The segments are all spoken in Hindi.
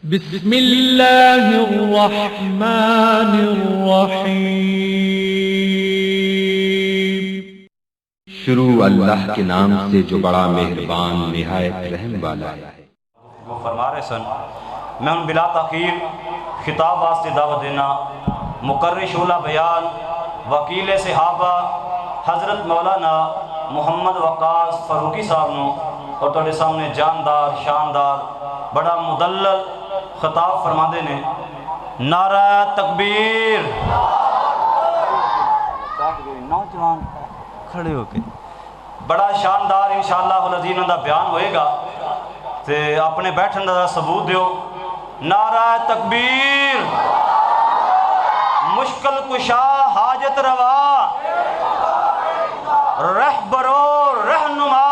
बिस्मिल्लाहिर्रहमानिर्रहीम। शुरू अल्लाह के नाम से जो बड़ा मेहरबान निहायत रहम वाला है। वो फरमा रहे सन, मैं उन बिला तख़ीर खिताब वास्ते दावत देना मुकर्रिर शूला बयान वकील सहाबा हज़रत मौलाना मुहम्मद वक़ास फ़ारूकी साहब नो और तुहाडे सामने जानदार शानदार बड़ा मुदल्लल खिताब फरमाते ने। नारा तकबीर। नौजवान खड़े होके बड़ा शानदार इंशाअल्लाह अज़ीज़ उन्हां दा बयान होएगा ते अपने बैठन का सबूत दियो। नारा तकबीर। मुश्किल कुशा हाजत रवा रहबरो रहनुमा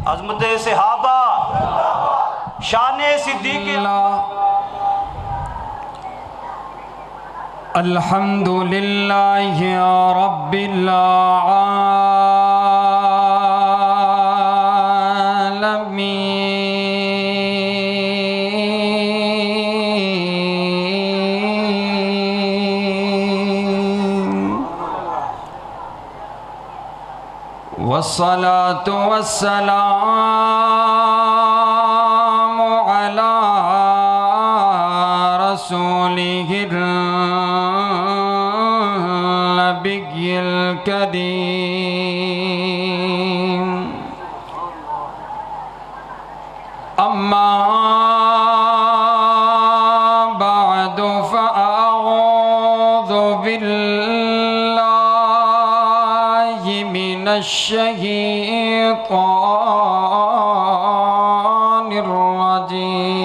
अज़मत सहाबा शाने सिद्दीक़। अल्हम्दुलिल्लाहि रब्बिल वस्सलातु वस्सलामु अला रसूलिहिल नबिय्यिल करीम। अम्मा बअदु फ़अऊज़ु बिल्लाहि मिनश्शैतानिर रजीम।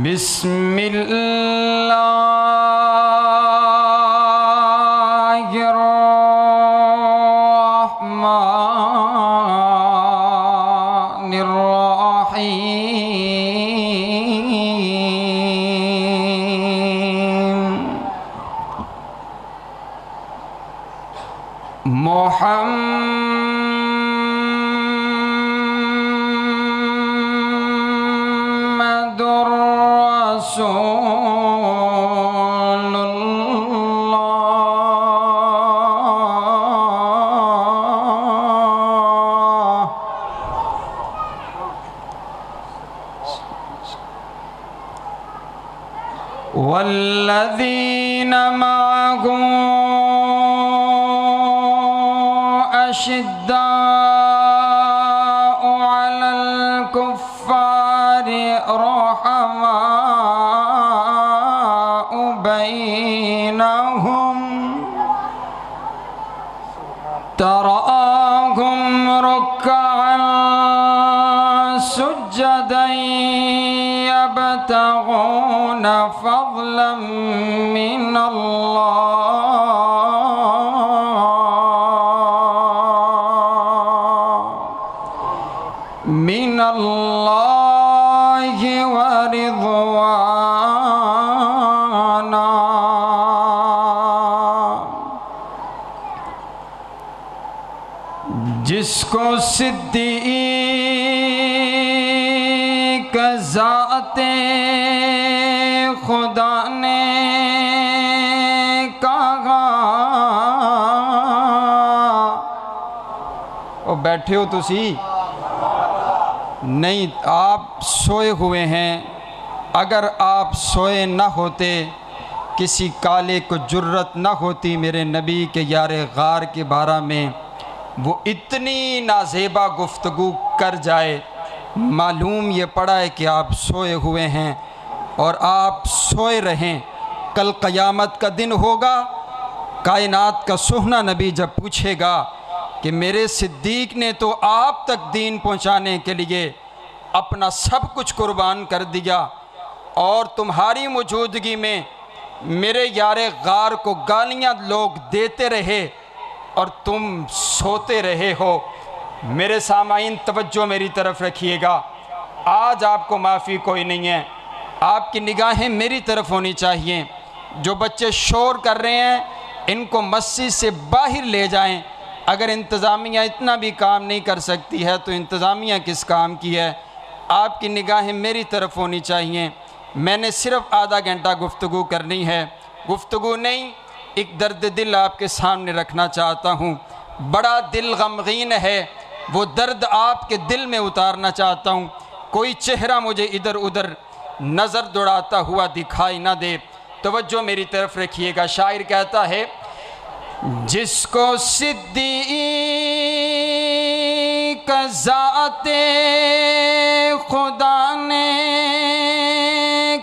बिस्मिल्लाहिर्रहमानिर्रहीम। मुहम्मदुर रसूलुल्लाह। वल्लज़ीन मअहू अशिद्दाउ अलल कुफ्फारि रुहमाउ बैनहुम तराहुम रुक्कअन सुज्जदन यब्तगून फज़लन मिनल्लाहि व रिज़वाना। जिसको सिद्दीक़ ज़ाते खुदा ने कहा। ओ बैठे हो तुसी? नहीं, आप सोए हुए हैं। अगर आप सोए न होते, किसी काले को जुर्रत न होती मेरे नबी के यारे गार के बारे में वो इतनी नाज़ेबा गुफ्तगू कर जाए। मालूम ये पड़ा है कि आप सोए हुए हैं और आप सोए रहें। कल क़यामत का दिन होगा, कायनात का सुहना नबी जब पूछेगा कि मेरे सिद्दीक़ ने तो आप तक दीन पहुंचाने के लिए अपना सब कुछ कुर्बान कर दिया और तुम्हारी मौजूदगी में मेरे यारे गार को गालियां लोग देते रहे और तुम सोते रहे हो। मेरे सामाईन तवज्जो मेरी तरफ रखिएगा। आज आपको माफ़ी कोई नहीं है, आपकी निगाहें मेरी तरफ होनी चाहिए। जो बच्चे शोर कर रहे हैं इनको मस्जिद से बाहर ले जाएं। अगर इंतज़ामिया इतना भी काम नहीं कर सकती है तो इंतज़ामिया किस काम की है। आपकी निगाहें मेरी तरफ होनी चाहिए। मैंने सिर्फ़ आधा घंटा गुफ्तगू करनी है, गुफ्तगू नहीं, एक दर्द दिल आपके सामने रखना चाहता हूँ। बड़ा दिल गमगीन है, वो दर्द आपके दिल में उतारना चाहता हूँ। कोई चेहरा मुझे इधर उधर नज़र दौड़ाता हुआ दिखाई ना दे। तवज्जो मेरी तरफ रखिएगा। शायर कहता है, जिसको सिद्दीक़ ज़ाते खुदा ने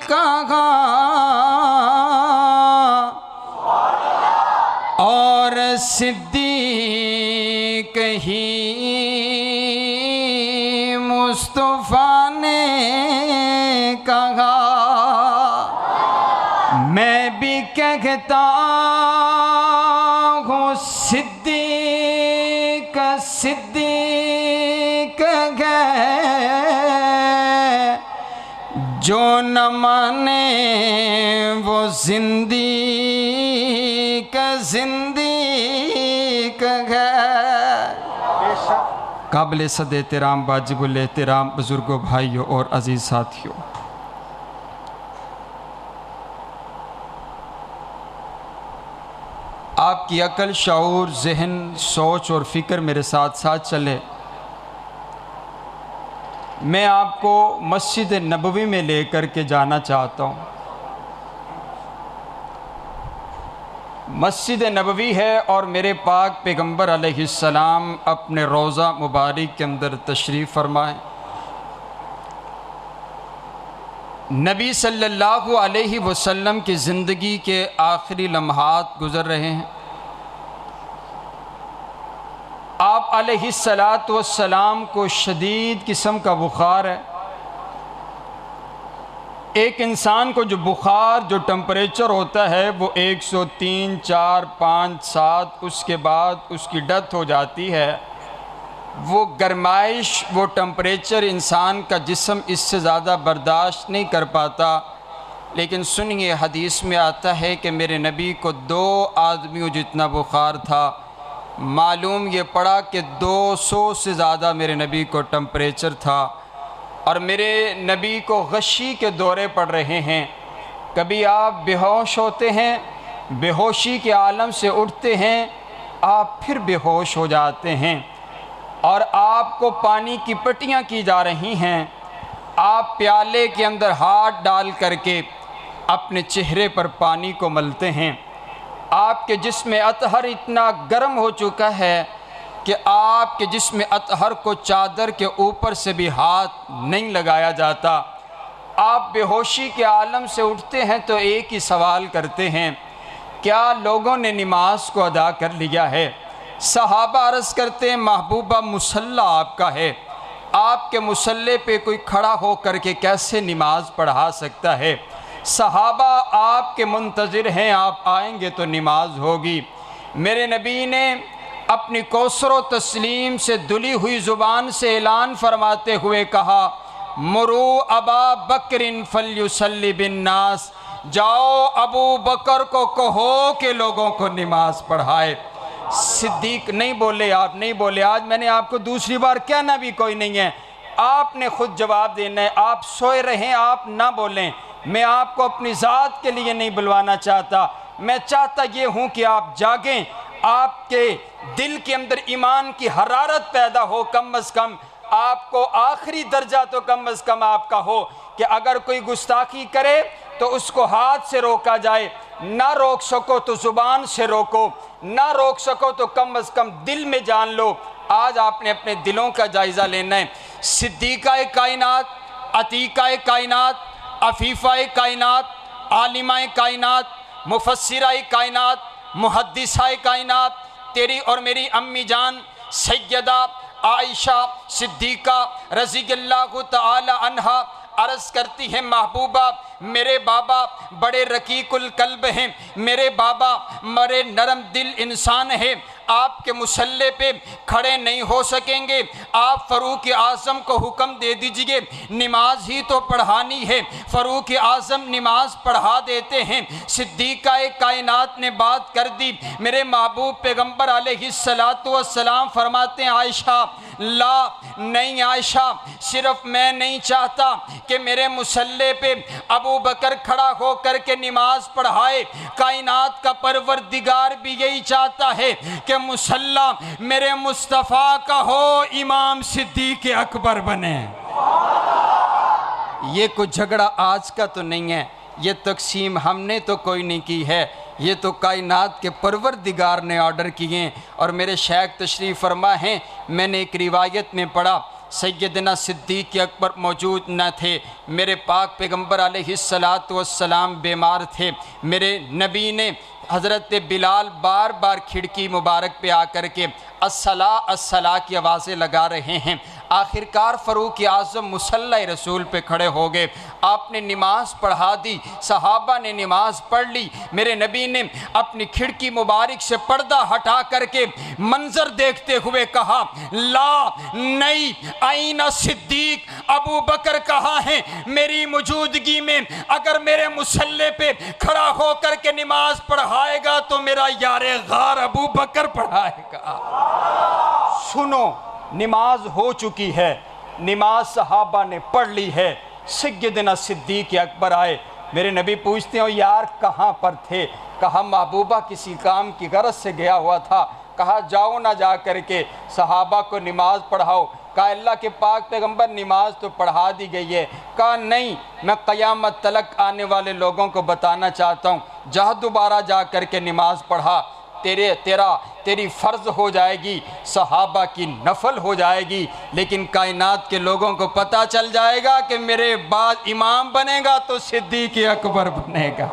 कहा और सिद्दीक़ ही मुस्तफ़ा ने कहा, मैं भी कहता हूँ सिद्दीक़ सिद्दीक़ है, जो न माने वो ज़िंदीक़ ज़िंदीक़ है। काबिल सद एहतराम वाजिबुल एहतराम बुज़ुर्गों, भाइयों और अज़ीज़ साथियों, आपकी अकल, शऊर, ज़हन, सोच और फ़िक्र मेरे साथ साथ चले। मैं आपको मस्जिद नबवी में लेकर के जाना चाहता हूँ। मस्जिद नबवी है और मेरे पाक पैगम्बर अलैहिस्सलाम अपने रोज़ा मुबारक के अंदर तशरीफ़ फरमाएँ। नबी सल्लल्लाहु अलैहि वसल्लम की ज़िंदगी के आखिरी लम्हात गुज़र रहे हैं। आप अलैहिस्सलातु वस्सलाम को शदीद किस्म का बुखार है। एक इंसान को जो बुखार, जो टेम्परेचर होता है वो 103, 4, 5, 7, उसके बाद उसकी डेथ हो जाती है। वो गरमाइश, वो टेम्परेचर इंसान का जिस्म इससे ज़्यादा बर्दाश्त नहीं कर पाता। लेकिन सुनिए, हदीस में आता है कि मेरे नबी को 2 आदमियों जितना बुखार था। मालूम ये पड़ा कि 200 से ज़्यादा मेरे नबी को टेम्परेचर था और मेरे नबी को गशी के दौरे पड़ रहे हैं। कभी आप बेहोश होते हैं, बेहोशी के आलम से उठते हैं, आप फिर बेहोश हो जाते हैं और आपको पानी की पट्टियाँ की जा रही हैं। आप प्याले के अंदर हाथ डाल करके अपने चेहरे पर पानी को मलते हैं। आपके जिस्म अतहर इतना गर्म हो चुका है कि आपके जिस्म अतहर को चादर के ऊपर से भी हाथ नहीं लगाया जाता। आप बेहोशी के आलम से उठते हैं तो एक ही सवाल करते हैं, क्या लोगों ने नमाज को अदा कर लिया है? सहाबा अर्ज़ करते हैं, महबूबा मुसल्ला आपका है, आपके मुसल्ले पे कोई खड़ा हो करके कैसे नमाज पढ़ा सकता है? सहाबा आपके मुंतज़िर हैं, आप आएंगे तो नमाज होगी। मेरे नबी ने अपनी कौसर व तस्लीम से दुली हुई ज़ुबान से ऐलान फरमाते हुए कहा, मुरू अबा बकरिन फल्युसल्ली बिन्नास, जाओ अबू बकर को कहो कि लोगों को नमाज पढ़ाए। सिद्दीक नहीं बोले, आप नहीं बोले। आज मैंने आपको दूसरी बार कहना भी कोई नहीं है, आपने खुद जवाब देना है। आप सोए रहें, आप ना बोलें। मैं आपको अपनी ज़ात के लिए नहीं बुलवाना चाहता, मैं चाहता ये हूँ कि आप जागें, आपके दिल के अंदर ईमान की हरारत पैदा हो। कम अज़ कम आपको आखिरी दर्जा तो कम अज़ कम आपका हो कि अगर कोई गुस्ताखी करे तो उसको हाथ से रोका जाए, ना रोक सको तो ज़ुबान से रोको, ना रोक सको तो कम अज़ कम दिल में जान लो। आज आपने अपने दिलों का जायज़ा लेना है। सिद्दीक़ा कायनात, अतीक़ा कायनात, अफ़ीफ़ा कायनात, आलिमा कायनात, मुफस्सिरा कायनात, मुहद्दिसा कायनात, तेरी और मेरी अम्मी जान सैयदा आयशा सिद्दीक़ा रज़ियल्लाहु तआला अन्हा अर्ज़ करती है, महबूबा मेरे बाबा बड़े रकीकुल कल्ब हैं, मेरे बाबा बड़े नरम दिल इंसान हैं। आपके मुसल्ले पे खड़े नहीं हो सकेंगे, आप फ़ारूक आज़म को हुक्म दे दीजिए, नमाज ही तो पढ़ानी है। फ़ारूक आज़म नमाज पढ़ा देते हैं। सिद्दीक़ा कायनात ने बात कर दी। मेरे महबूब पैगम्बर अलैहिस्सलातु वस्सलाम फरमाते हैं, आयशा ला नहीं आयशा, सिर्फ मैं नहीं चाहता कि मेरे मुसल्ले पे अबू बकर खड़ा हो कर के नमाज पढ़ाए, कायनात का परवरदिगार भी यही चाहता है कि मुसल्ला मेरे मुस्तफ़ा का हो, इमाम सिद्दीक़ अकबर बने। ये कुछ झगड़ा आज का तो नहीं है, ये तकसीम हमने तो कोई नहीं की है, ये तो कायनात के परवरदिगार ने ऑर्डर किए। और मेरे शेख तशरीफ़ फरमा हैं, मैंने एक रिवायत में पढ़ा सैयदना सिद्दीक़ अकबर मौजूद न थे, मेरे पाक पैगम्बर अलैहिस्सलातु वस्सलाम बीमार थे। मेरे नबी ने हज़रत बिलाल बार बार खिड़की मुबारक पे आकर के अस्सला अस्सला की आवाज़ें लगा रहे हैं। आखिरकार फ़ारूक आज़म मुसल्ला रसूल पे खड़े हो गए, आपने नमाज पढ़ा दी, सहाबा ने नमाज पढ़ ली। मेरे नबी ने अपनी खिड़की मुबारक से पर्दा हटा करके मंजर देखते हुए कहा, ला नहीं आईना सिद्दीक, अबू बकर कहाँ हैं? मेरी मौजूदगी में अगर मेरे मुसल्ले पे खड़ा होकर के नमाज पढ़ाएगा तो मेरा यारे गार अबू बकर पढ़ाएगा। सुनो, नमाज हो चुकी है, नमाज सहाबा ने पढ़ ली है। सैयदना सिद्दीक़ अकबर आए, मेरे नबी पूछते हैं, यार कहाँ पर थे? कहा महबूबा किसी काम की गरज से गया हुआ था। कहा जाओ ना जा करके सहाबा को नमाज पढ़ाओ। कहा अल्लाह के पाक पैगंबर नमाज तो पढ़ा दी गई है। कहा नहीं, मैं क़यामत तलक आने वाले लोगों को बताना चाहता हूँ, जा दोबारा जा करके नमाज पढ़ा, तेरी फ़र्ज़ हो जाएगी, सहाबा की नफल हो जाएगी, लेकिन कायनात के लोगों को पता चल जाएगा कि मेरे बाद इमाम बनेगा तो सिद्दीक़ अकबर बनेगा।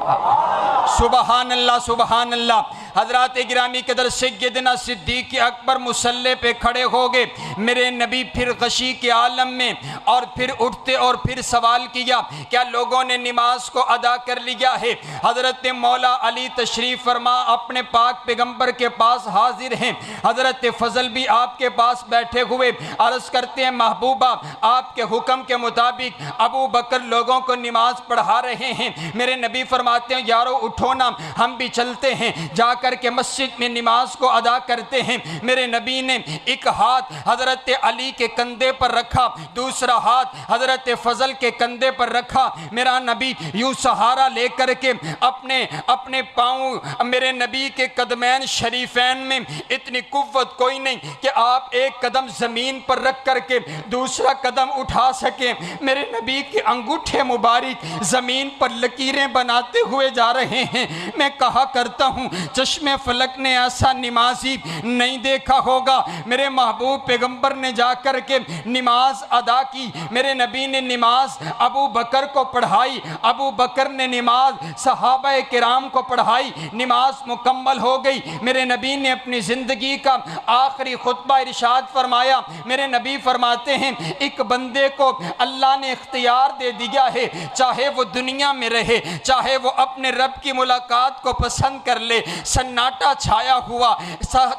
सुबहान अल्लाह सुबहान अल्लाह। हज़रात गिरामी कदर सैयदना सिद्दीक़ अकबर मुसल्ले पे खड़े हो गए। मेरे नबी फिर गशी के आलम में और फिर उठते और फिर सवाल किया, क्या लोगों ने नमाज को अदा कर लिया है? हज़रत मौला अली तशरीफ़ फरमा अपने पाक पैगंबर के पास हाजिर हैं। हज़रत फ़ज़ल भी आपके पास बैठे हुए अर्ज़ करते हैं, महबूबा आपके हुक्म के मुताबिक अबू बकर लोगों को नमाज पढ़ा रहे हैं। मेरे नबी फरमाते हैं, यारो उठो ना, हम भी चलते हैं, जा कर के मस्जिद में नमाज को अदा करते हैं। मेरे नबी ने एक हाथ हज़रत अली के कंधे पर रखा, दूसरा हाथ हज़रत फ़ज़ल के कंधे पर रखा। मेरा नबी यूँ सहारा लेकर के अपने पाँव मेरे नबी के कदमैन शरीफैन में इतनी कुव्वत कोई नहीं कि आप एक कदम ज़मीन पर रख करके दूसरा कदम उठा सके। मेरे नबी के अंगूठे मुबारक ज़मीन पर लकीरें बनाते हुए जा रहे हैं। मैं कहा करता हूँ, चश्मे फलक ने ऐसा नमाजी नहीं देखा होगा। मेरे महबूब पैगंबर ने जा कर के नमाज अदा की। मेरे नबी ने नमाज अबू बकर को पढ़ाई, अबू बकर ने नमाज सहाबा किराम को पढ़ाई। नमाज मुकम्मल हो गई। मेरे नबी ने अपनी ज़िंदगी का आखिरी खुतबा इरशाद फरमाया। मेरे नबी फरमाते हैं, एक बंदे को अल्लाह ने इख्तियार दे दिया है, चाहे वो दुनिया में रहे, चाहे वो अपने रब की मुलाकात को पसंद कर ले। सन्नाटा छाया हुआ,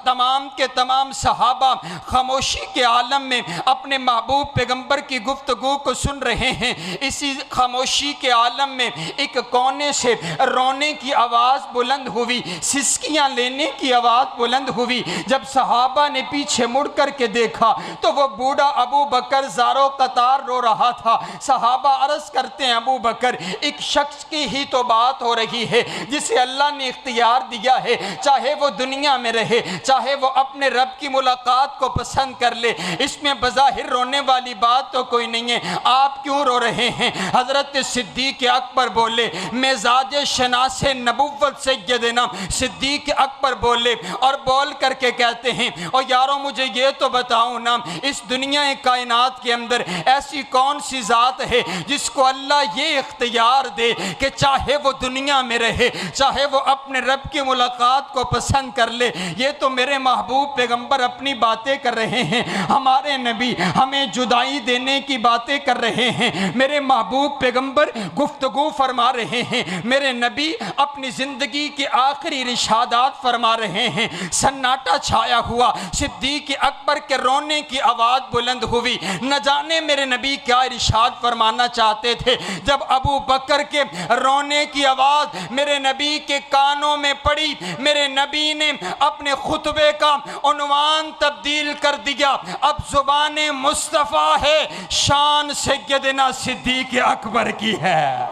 तमाम के तमाम सहाबा खामोशी के आलम में अपने महबूब पैगंबर की गुफ्तगू को सुन रहे हैं। इसी खामोशी के आलम में एक कोने से रोने की आवाज़ बुलंद हुई, सिसकियाँ लेने की आवाज़ बुलंद हुई। जब सहाबा ने पीछे मुड़ कर के देखा तो वो बूढ़ा अबू बकर ज़ारो कतार रो रहा था। सहाबा अर्ज़ करते हैं, अबू बकर, एक शख्स की ही तो बात हो रही है जिसे अल्लाह ने इख्तियार दिया है, चाहे वो दुनिया में रहे, चाहे वो अपने रब की मुलाकात को पसंद कर ले। इसमें बज़ाहिर रोने वाली बात तो कोई नहीं है, आप क्यों रो रहे हैं? हज़रत सिद्दीक़ अकबर बोले, मिज़ाज शनासे नबुव्वत सैयदना सिद्दीक़ अकबर बोले और बोल करके कहते हैं, और यारों मुझे ये तो बताओ ना, इस दुनिया कायनात के अंदर ऐसी कौन सी ज़ात है जिसको अल्लाह ये इख्तियार दे कि चाहे वो दुनिया में रहे, चाहे वो अपने रब की मुलाकात मुलाकात को पसंद कर ले। ये तो मेरे महबूब पैगंबर अपनी बातें कर रहे हैं, हमारे नबी हमें जुदाई देने की बातें कर रहे हैं। मेरे महबूब पैगंबर गुफ्तगू फरमा रहे हैं, मेरे नबी अपनी ज़िंदगी के आखिरी इरशादात फरमा रहे हैं। सन्नाटा छाया हुआ, सिद्दीक़ अकबर के रोने की आवाज़ बुलंद हुई। न जाने मेरे नबी क्या इरशाद फरमाना चाहते थे। जब अबू बकर के रोने की आवाज़ मेरे नबी के कानों में पड़ी, मेरे नबी ने अपने खुतबे का उन्वान तब्दील कर दिया। अब ज़ुबान मुस्तफ़ा है, शान सैयदना सिद्दीक़ अकबर की है।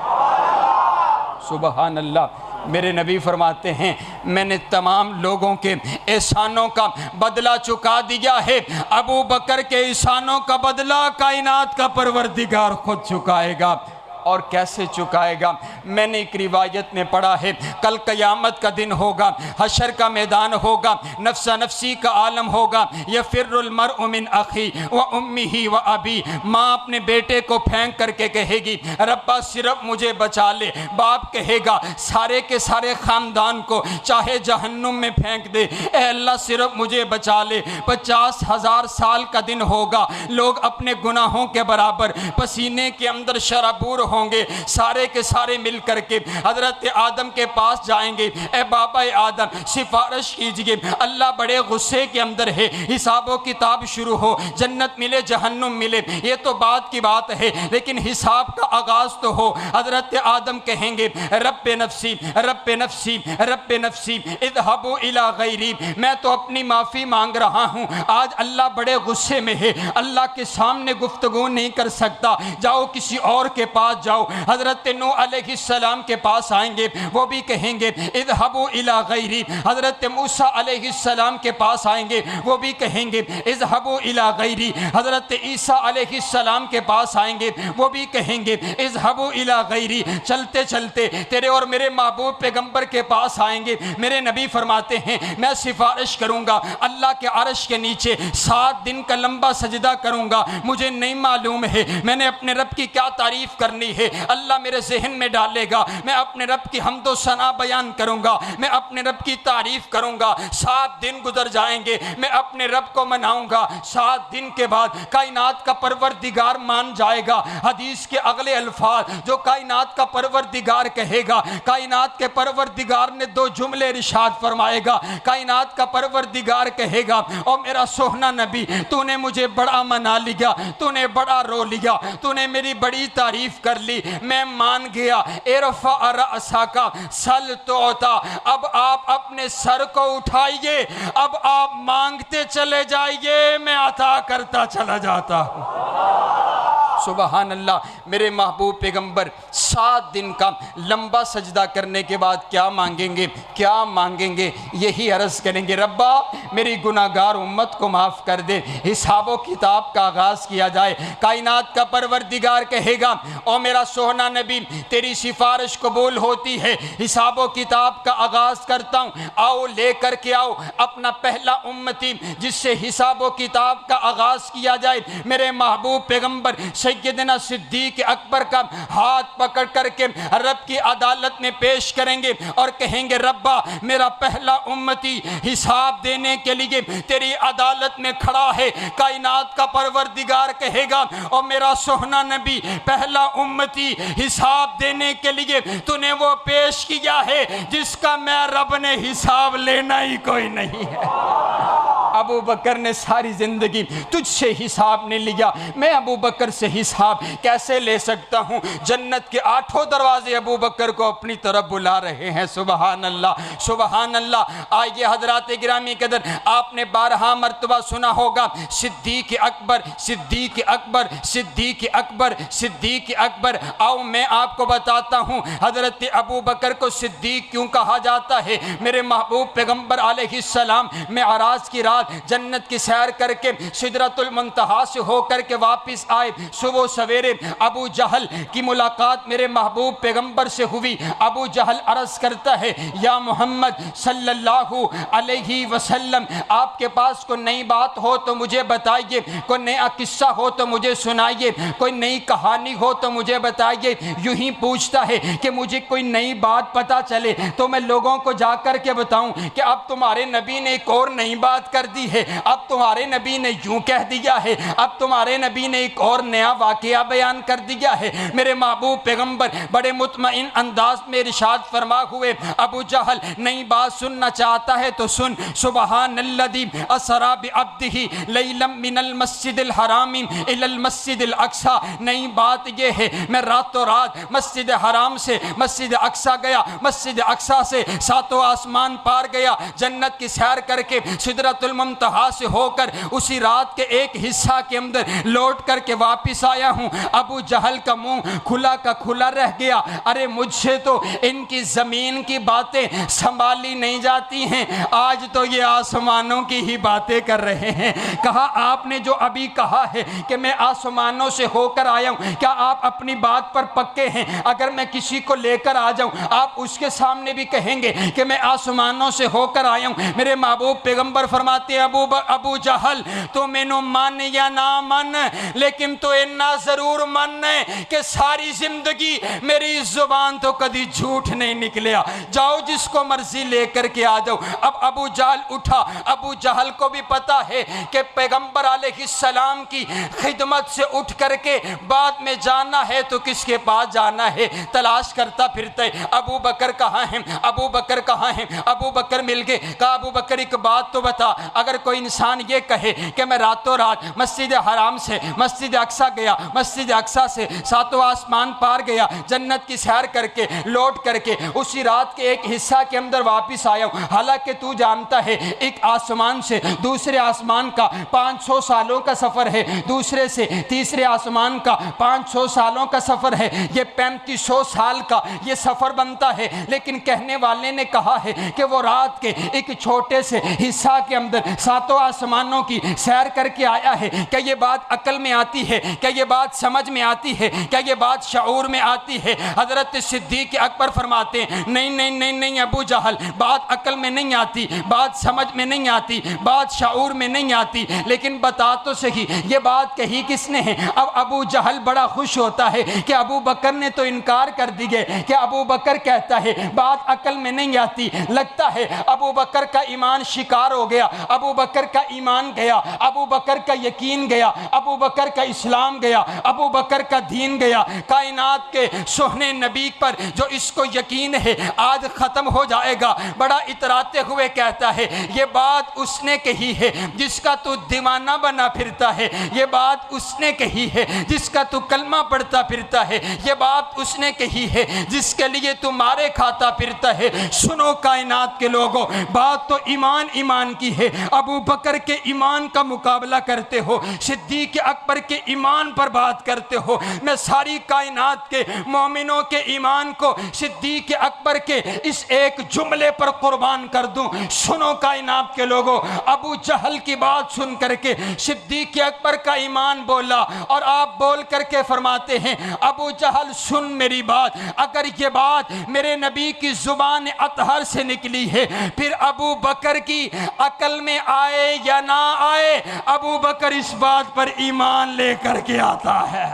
सुबहान अल्लाह। मेरे नबी फरमाते हैं, मैंने तमाम लोगों के एहसानों का बदला चुका दिया है, अबू बकर के एहसानों का बदला कायनात का परवरदिगार खुद चुकाएगा। और कैसे चुकाएगा? मैंने एक रिवायत में पढ़ा है, कल क़यामत का दिन होगा, हशर का मैदान होगा, नफ्सा नफ्सी का आलम होगा। यफ़िर्रुल मर्उ मिन अख़ी व उम्मिही व अबी। माँ अपने बेटे को फेंक करके कहेगी, रब्बा सिर्फ मुझे बचा ले। बाप कहेगा सारे के सारे ख़ानदान को चाहे जहन्नुम में फेंक दे, ए अल्लाह सिर्फ मुझे बचा ले। 50,000 साल का दिन होगा, लोग अपने गुनाहों के बराबर पसीने के अंदर शराबूर होंगे। सारे के सारे मिल करके हजरत आदम के पास जाएंगे, ए बाबा आदम सिफारिश कीजिए, अल्लाह बड़े गुस्से के अंदर है, हिसाबो किताब शुरू हो, जन्नत मिले जहन्नुम मिले, ये तो बात की बात है, लेकिन हिसाब का आगाज तो हो। हजरत आदम कहेंगे, रब्बे नफ्सी रब्बे नफ्सी रब्बे नफ्सी इज़हबू इला गैरी। मैं तो अपनी माफ़ी मांग रहा हूँ, आज अल्लाह बड़े गुस्से में है, अल्लाह के सामने गुफ्तगू नहीं कर सकता, जाओ किसी और के पास जाओ। हजरत नूह अलैहिस्सलाम के पास आएंगे, वो भी कहेंगे इज़हबू इला गैरी। हजरत मूसा अलैहिस्सलाम के पास आएंगे, वो भी कहेंगे इज़हबू इला गैरी। हजरत ईसा अलैहिस्सलाम के पास आएंगे, वो भी कहेंगे इज़हबू इला गैरी। चलते चलते तेरे और मेरे महबूब पैगंबर के पास आएंगे। मेरे नबी फरमाते हैं, मैं सिफारिश करूंगा, अल्लाह के अर्श के नीचे 7 दिन का लंबा सजदा करूंगा। मुझे नहीं मालूम है मैंने अपने रब की क्या तारीफ करनी है, अल्लाह मेरे जहन में डालेगा। मैं अपने रब की हम्दो सना बयान करूंगा, मैं अपने रब की तारीफ करूंगा। 7 दिन गुजर जाएंगे, मैं अपने रब को मनाऊंगा। 7 दिन के बाद कायनात का परवरदिगार मान जाएगा। हदीस के अगले अल्फाज जो कायनात का परवरदिगार कहेगा, कायनात के परवरदिगार ने 2 जुमले इरशाद फरमाएगा। कायनात का परवरदिगार कहेगा, ओ मेरा सोहना नबी, तूने मुझे बड़ा मना लिया, तूने बड़ा रो लिया, तूने मेरी बड़ी तारीफ कर ली, मैं मान गया। इरफा रअसा का सल तोता। अब आप अपने सर को उठाइए, अब आप मांगते चले जाइए, मैं अता करता चला जाता हूँ। सुबहान अल्लाह। मेरे महबूब पैगंबर 7 दिन का लंबा सजदा करने के बाद क्या मांगेंगे? क्या मांगेंगे? यही अर्ज़ करेंगे, रब्बा मेरी गुनाहगार उम्मत को माफ़ कर दे। हिसाबो किताब का आगाज़ किया जाए। कायनात का परवरदिगार कहेगा, ओ मेरा सोहना नबी, तेरी सिफारिश कबूल होती है, हिसाबो किताब का आगाज़ करता हूँ, आओ ले कर के आओ अपना पहला उम्मती जिससे हिसाबो किताब का आगाज़ किया जाए। मेरे महबूब पैगंबर सैयदना सिद्दीक़ अकबर का हाथ पकड़ करके रब की अदालत में पेश करेंगे और कहेंगे, रब्बा मेरा पहला उम्मती हिसाब देने के लिए तेरी अदालत में खड़ा है। कायनात का परवरदिगार कहेगा, और मेरा सोहना नबी, पहला उम्मती हिसाब देने के लिए तूने वो पेश किया है जिसका मैं रब ने हिसाब लेना ही कोई नहीं है। अबू बकर ने सारी ज़िंदगी तुझसे हिसाब नहीं लिया, मैं अबू बकर से हिसाब कैसे ले सकता हूँ? जन्नत के 8 दरवाजे अबू बकर को अपनी तरफ बुला रहे हैं। सुबहान अल्लाह, सुबहान अल्लाह। आइए हजरात गिरामी कदर, आपने 12 मरतबा सुना होगा, सिद्दीक़ अकबर, सिद्दीक़ अकबर, सिद्दीक़ अकबर, सिद्दीक़ अकबर। आओ मैं आपको बताता हूँ हजरत अबू बकर को सिद्दीक़ क्यों कहा जाता है। मेरे महबूब पैगम्बर अलैहिस्सलाम मेअराज की रात जन्नत की सैर करके सिदरतुल मुंतहा से होकर के वापस आए। सुबह सवेरे अबू जहल की मुलाकात मेरे महबूब पैगंबर से हुई। अबू जहल अर्ज करता है, या मोहम्मद सल्लल्लाहु अलैहि वसल्लम, आपके पास कोई नई बात हो तो मुझे बताइए, कोई नया किस्सा हो तो मुझे सुनाइए, कोई नई कहानी हो तो मुझे बताइए। यूं ही पूछता है कि मुझे कोई नई बात पता चले तो मैं लोगों को जाकर के बताऊं कि अब तुम्हारे नबी ने एक और नई बात कर दी है, अब तुम्हारे नबी ने यूं कह दिया है, अब तुम्हारे नबी ने एक और नया वाकया बयान कर दिया है। मेरे महबूब पैगंबर बड़े मुतमईन अंदाज में इरशाद फरमा हुए, अबू जहल नई बात सुनना चाहता है तो सुन। सुबहानल्लज़ी असरा बिअब्दिही लैलम मिनल मस्जिदिल हरामी इलल मस्जिदिल अक्सा। नई बात यह है, मैं रातों रात मस्जिद हराम से मस्जिद अक्सा गया, मस्जिद अक्सा से सातों आसमान पार गया, जन्नत की सैर करके सिदरतुल मुंतहा से होकर उसी रात के एक हिस्सा के अंदर लौट करके वापस आया हूँ। अबू जहल का मुंह खुला का खुला रह गया। अरे मुझसे तो इनकी ज़मीन की बातें संभाली नहीं जाती हैं, आज तो ये आसमानों की ही बातें कर रहे हैं। कहा, आपने जो अभी कहा है कि मैं आसमानों से होकर आया हूँ, क्या आप अपनी बात पर पक्के हैं? अगर मैं किसी को लेकर आ जाऊँ, आप उसके सामने भी कहेंगे कि मैं आसमानों से होकर आया हूँ? मेरे महबूब पैगंबर फरमाते हैं, अबू जहल तो मैनू मन या ना मन, लेकिन तो इन्ना जरूर मन है कि सारी जिंदगी मेरी जुबान तो कभी झूठ नहीं निकलिया। जाओ जिसको मर्जी लेकर के आ जाओ। अब अबू जहल उठा। अबू जहल को भी पता है कि पैगंबर अलैहिस्सलाम की खिदमत से उठ करके बाद में जाना है तो किसके पास जाना है, तलाश करता फिरता है। अबू बकर कहाँ हैं, अबू बकर कहाँ हैं? अबू बकर मिल गए। कहा, अबू बकर एक बात तो बता, अगर कोई इंसान ये कहे कि मैं रातों रात मस्जिद हराम से मस्जिद अक्सा गया, मस्जिद अक्सा से सातों आसमान पार गया, जन्नत की सैर करके लौट करके उसी रात के एक हिस्सा के अंदर वापस आया हूँ, हालांकि तू जानता है एक आसमान से दूसरे आसमान का 500 सालों का सफ़र है, दूसरे से तीसरे आसमान का 500 सालों का सफ़र है, ये 3500 साल का ये सफ़र बनता है। लेकिन कहने वाले ने कहा है कि वो रात के एक छोटे से हिस्सा के अंदर सातों आसमानों की सैर करके आया है। क्या ये बात अकल में आती है? क्या ये बात समझ में आती है? क्या ये बात शऊर में आती है? हजरत सिद्दीक अकबर फरमाते हैं, नहीं नहीं नहीं नहीं अबू जहल, बात अकल में नहीं आती, बात समझ में नहीं आती, बात शऊर में नहीं आती, लेकिन बता तो सही ये बात कही किसने है? अब अबू जहल बड़ा खुश होता है कि अबू बकर ने तो इनकार कर दिए कि अबू बकर कहता है बात अकल में नहीं आती। लगता है अबू बकर का ईमान शिकार हो गया, अबू बकर का ईमान गया, अबू बकर का यकीन गया, अबू बकर का इस्लाम गया, अबू बकर का दीन गया। कायनात के सोहने नबी पर जो इसको यकीन है आज ख़त्म हो जाएगा। बड़ा इतराते हुए कहता है, ये बात उसने कही है जिसका तू दीवाना बना फिरता है, ये बात उसने कही है जिसका तू कलमा पढ़ता फिरता है, ये बात उसने कही है जिसके लिए तू मारे खाता फिरता है। सुनो कायनात के लोगों, बात तो ईमान ईमान की है। अबू बकर के ईमान का मुकाबला करते हो, सिद्दीक अकबर के ईमान पर बात करते हो। मैं सारी कायनात के मोमिनों के ईमान को सिद्दीक अकबर के इस एक जुमले पर कुर्बान कर दूं। सुनो कायनात के लोगों, अबू जहल की बात सुन करके सिद्दीक अकबर का ईमान बोला और आप बोल करके फरमाते हैं, अबू जहल सुन मेरी बात, अगर ये बात मेरे नबी की जुबान अतहर से निकली है फिर अबू बकर की अकल में आए या ना आए, अबू बकर इस बात पर ईमान लेकर के आता है।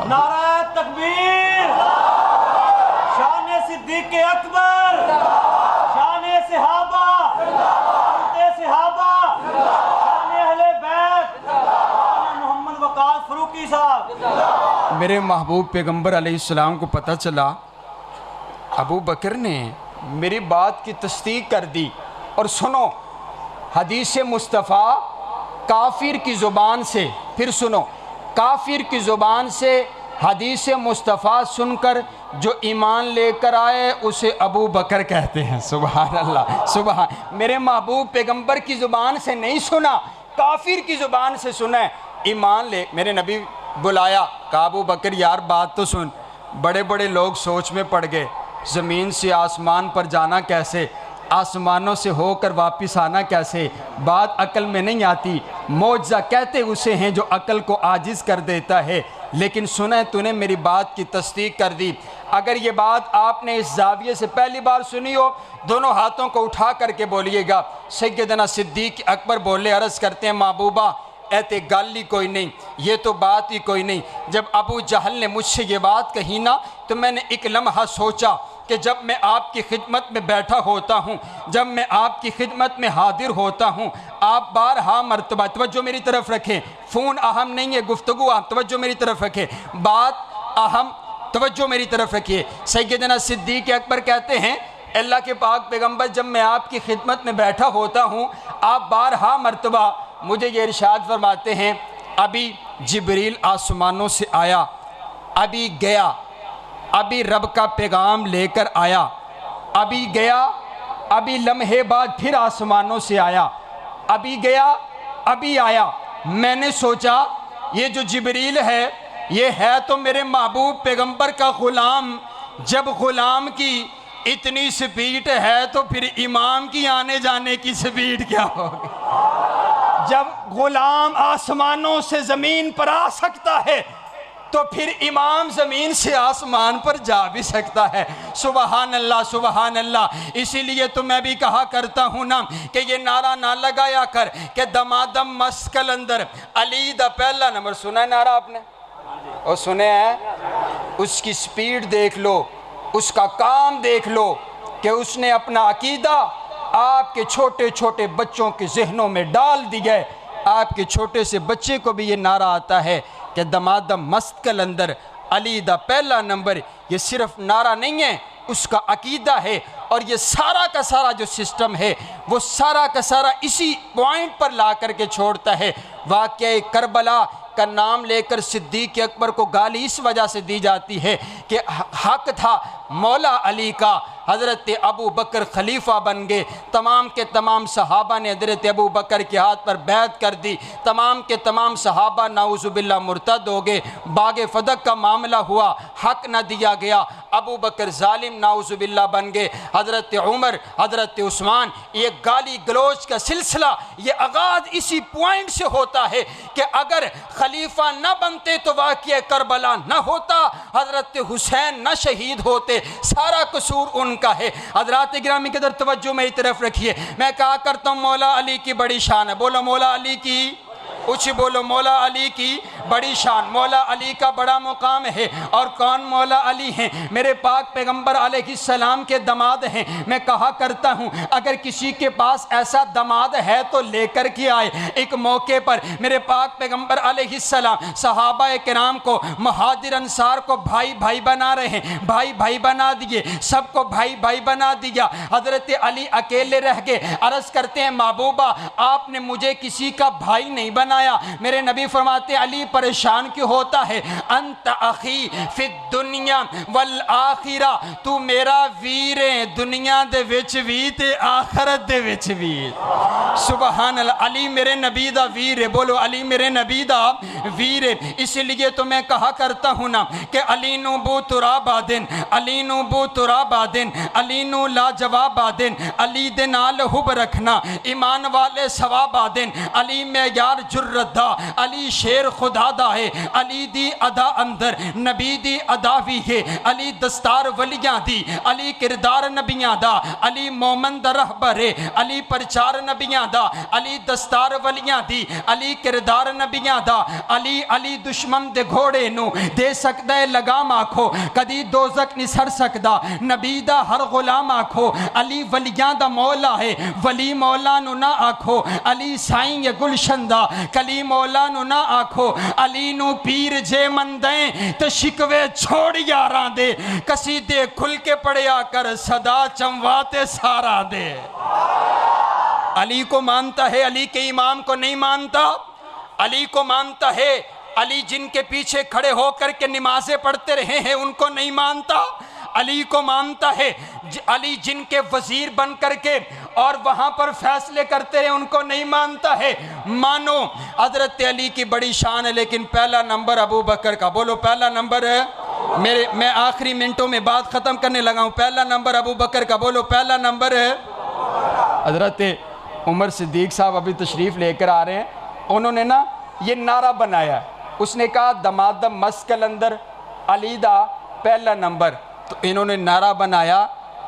नारा तकबीर, शान सिद्दीक अकबर, शान सहाबा, सहाबा, शान अहले बैत, मोहम्मद वकास फरूकी साहब। मेरे महबूब पैगंबर अलैहिस्सलाम को पता चला अबू बकर ने मेरी बात की तस्दीक कर दी। और सुनो हदीस मुस्तफ़ा काफिर की ज़ुबान से, फिर सुनो काफिर की ज़ुबान से हदीस मुस्तफ़ा सुनकर जो ईमान लेकर आए उसे अबू बकर कहते हैं। सुभान अल्लाह, सुभान। मेरे महबूब पैगंबर की ज़ुबान से नहीं सुना, काफिर की ज़ुबान से सुना ईमान ले। मेरे नबी बुलाया, कहा अबू बकर यार बात तो सुन। बड़े बड़े लोग सोच में पड़ गए, ज़मीन से आसमान पर जाना कैसे? आसमानों से होकर वापस आना कैसे, बात अकल में नहीं आती। मौजज़ा कहते उसे हैं जो अकल को आजिज़ कर देता है। लेकिन सुना तूने मेरी बात की तस्दीक कर दी। अगर ये बात आपने इस जाविये से पहली बार सुनी हो, दोनों हाथों को उठा करके बोलिएगा। सैयदना सिद्दीक़ अकबर बोले, अर्ज़ करते हैं महबूबा ऐते गल ही कोई नहीं, ये तो बात ही कोई नहीं। जब अबू जहल ने मुझसे ये बात कही ना, तो मैंने एक लम्हा सोचा कि जब मैं आपकी खिदमत में बैठा होता हूँ, जब मैं आपकी खिदमत में हाजिर होता हूँ, आप बारहा मरतबा, तवज्जो मेरी तरफ रखें, फ़ोन अहम नहीं है, गुफ्तगू अहम, तवज्जो मेरी तरफ रखें, बात अहम, तवज्जो मेरी तरफ रखिए। सैयदना सिद्दीक़ अकबर कहते हैं, अल्लाह के पाक पैगम्बर, जब मैं आपकी खिदमत में बैठा होता हूँ, आप बारहा मरतबा मुझे ये इरशाद फरमाते हैं, अभी जिब्रील आसमानों से आया, अभी गया, अभी रब का पैगाम लेकर आया, अभी गया, अभी लम्हे बाद फिर आसमानों से आया, अभी गया, अभी आया। मैंने सोचा ये जो जिब्रील है, ये है तो मेरे महबूब पैगंबर का ग़ुलाम। जब ग़ुलाम की इतनी स्पीड है तो फिर इमाम की आने जाने की स्पीड क्या होगी। जब ग़ुलाम आसमानों से ज़मीन पर आ सकता है तो फिर इमाम ज़मीन से आसमान पर जा भी सकता है। सुबहान अल्लाह, सुबहान अल्लाह। इसीलिए तो मैं भी कहा करता हूँ ना कि ये नारा ना लगाया कर कि दमादम मस्कल अंदर अली दा पहला नंबर। सुना है नारा आपने? और सुने हैं? उसकी स्पीड देख लो, उसका काम देख लो कि उसने अपना अकीदा आपके छोटे छोटे बच्चों के जहनों में डाल दिया है। आपके छोटे से बच्चे को भी ये नारा आता है कि दमादम मस्कल अंदर अली दा पहला नंबर। ये सिर्फ नारा नहीं है, उसका अकीदा है। और ये सारा का सारा जो सिस्टम है, वो सारा का सारा इसी पॉइंट पर ला कर के छोड़ता है। वाक़या करबला का नाम लेकर सिद्दीक़ अकबर को गाली इस वजह से दी जाती है कि हक था मौला अली का। हज़रत अबू बकर खलीफा बन गए, तमाम के तमाम सहाबा ने हज़रत अबू बकर के हाथ पर बैत कर दी, तमाम के तमाम सहाबा नाउज़ुबिल्लाह मुर्तद हो गए। बागे फदक का मामला हुआ, हक न दिया गया, अबू बकर ज़ालिम नाउज़ुबिल्लाह बन गए। हज़रत उमर, हज़रत उस्मान, ये गाली गलोच का सिलसिला ये आगाज़ इसी पॉइंट से होता है कि अगर खलीफा न बनते तो वाक़या करबला न होता, हज़रत हुसैन न शहीद होते। सारा कसूर उनका है। हज़रात गिरामी के दर तवज्जो मेरी तरफ रखिए। मैं कहा करता हूँ मौला अली की बड़ी शान है। बोलो मौला अली की, ऊँची बोलो मौला अली की बड़ी शान। मौला अली का बड़ा मुकाम है। और कौन मौला अली हैं? मेरे पाक पैगंबर अलैहिस्सलाम के दमाद हैं। मैं कहा करता हूँ अगर किसी के पास ऐसा दमाद है तो लेकर के आए। एक मौके पर मेरे पाक पैगंबर अलैहिस्सलाम सहाबा किराम को, मुहाजिर अंसार को भाई भाई बना रहे हैं। भाई भाई बना दिए, सबको भाई भाई बना दिया। हज़रत अली अकेले रह गए। अर्ज़ करते हैं महबूबा आपने मुझे किसी का भाई नहीं बनाया। मेरे नबी फरमाते अली परेशान क्यों होता है? अंत अखी फिद दुनिया वल आखिरा, तू मेरा वीर है दुनिया दे विच भी ते आखरत दे विच भी। सुबहान अल्लाह। अली मेरे नबी दा वीर है। बोलो अली मेरे नबी दा वीर है। इसलिए तो मैं कहा करता हूँ ना कि अली नु बू तुराबादिन, अली नु बू तुराबादिन, अली नु लाजवाबादिन, अली दे नाल हुब रखना ईमान वाले सवाबादिन। अली में यार जुर्रदा, अली शेर खुदा दा है। अली दी अदा अंदर नबी दी अदा भी है। अली दस्तार वलियां दी, अली किरदार नबियां दा, अली मोमन दा रहबर है। अली प्रचार नबियां दा, अली दस्तार वलियां दी, अली किरदार नबियां दा। अली अली दुश्मन दे घोड़े नू दे सकदा है लगाम, आखो कदी दोज़ख नहीं सड़ सकदा। नबी दा हर गुलाम आखो अली वलियां दा मौला है। वली मौला नू ना आखो अली साईं ये गुलशन दा, कली मौला नू ना आखो अली नू पीर जे मंदे ते शिकवे छोड़ यारां दे। कसीदे खुल के पढ़िया कर सदा चंवा ते सारा दे। अली को मानता है, अली के इमाम को नहीं मानता। अली को मानता है, अली जिनके पीछे खड़े होकर के नमाजें पढ़ते रहे हैं उनको नहीं मानता। अली को मानता है, अली जिनके वजीर बन करके और वहाँ पर फैसले करते रहे उनको नहीं मानता है। मानो हज़रत अली की बड़ी शान है, लेकिन पहला नंबर अबू बकर का। बोलो पहला नंबर है मेरे, मैं आखिरी मिनटों में बात ख़त्म करने लगा हूँ। पहला नंबर अबू बकर का। बोलो पहला नंबर है। हज़रत उमर सिद्दीक साहब अभी तशरीफ़ लेकर आ रहे हैं, उन्होंने ना ये नारा बनाया है। उसने कहा दमादम मस्त कलंदर अलीदा पहला नंबर। तो इन्होंने नारा बनाया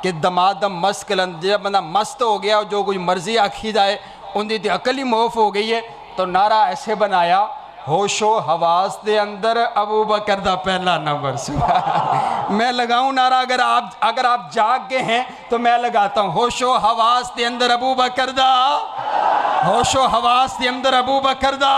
कि दमादम मस्त कलंदर, जब बंदा मस्त हो गया जो कोई मर्जी आखी जाए उनकी तो अकल ही मोफ हो गई है। तो नारा ऐसे बनाया, होशो हवास के अंदर अबू बकर दा पहला नंबर। मैं लगाऊं नारा, अगर आप जाग गए हैं तो मैं लगाता हूं, होशो हवास के अंदर अबू बकर दा, होशो हवास के अंदर अबू बकर दा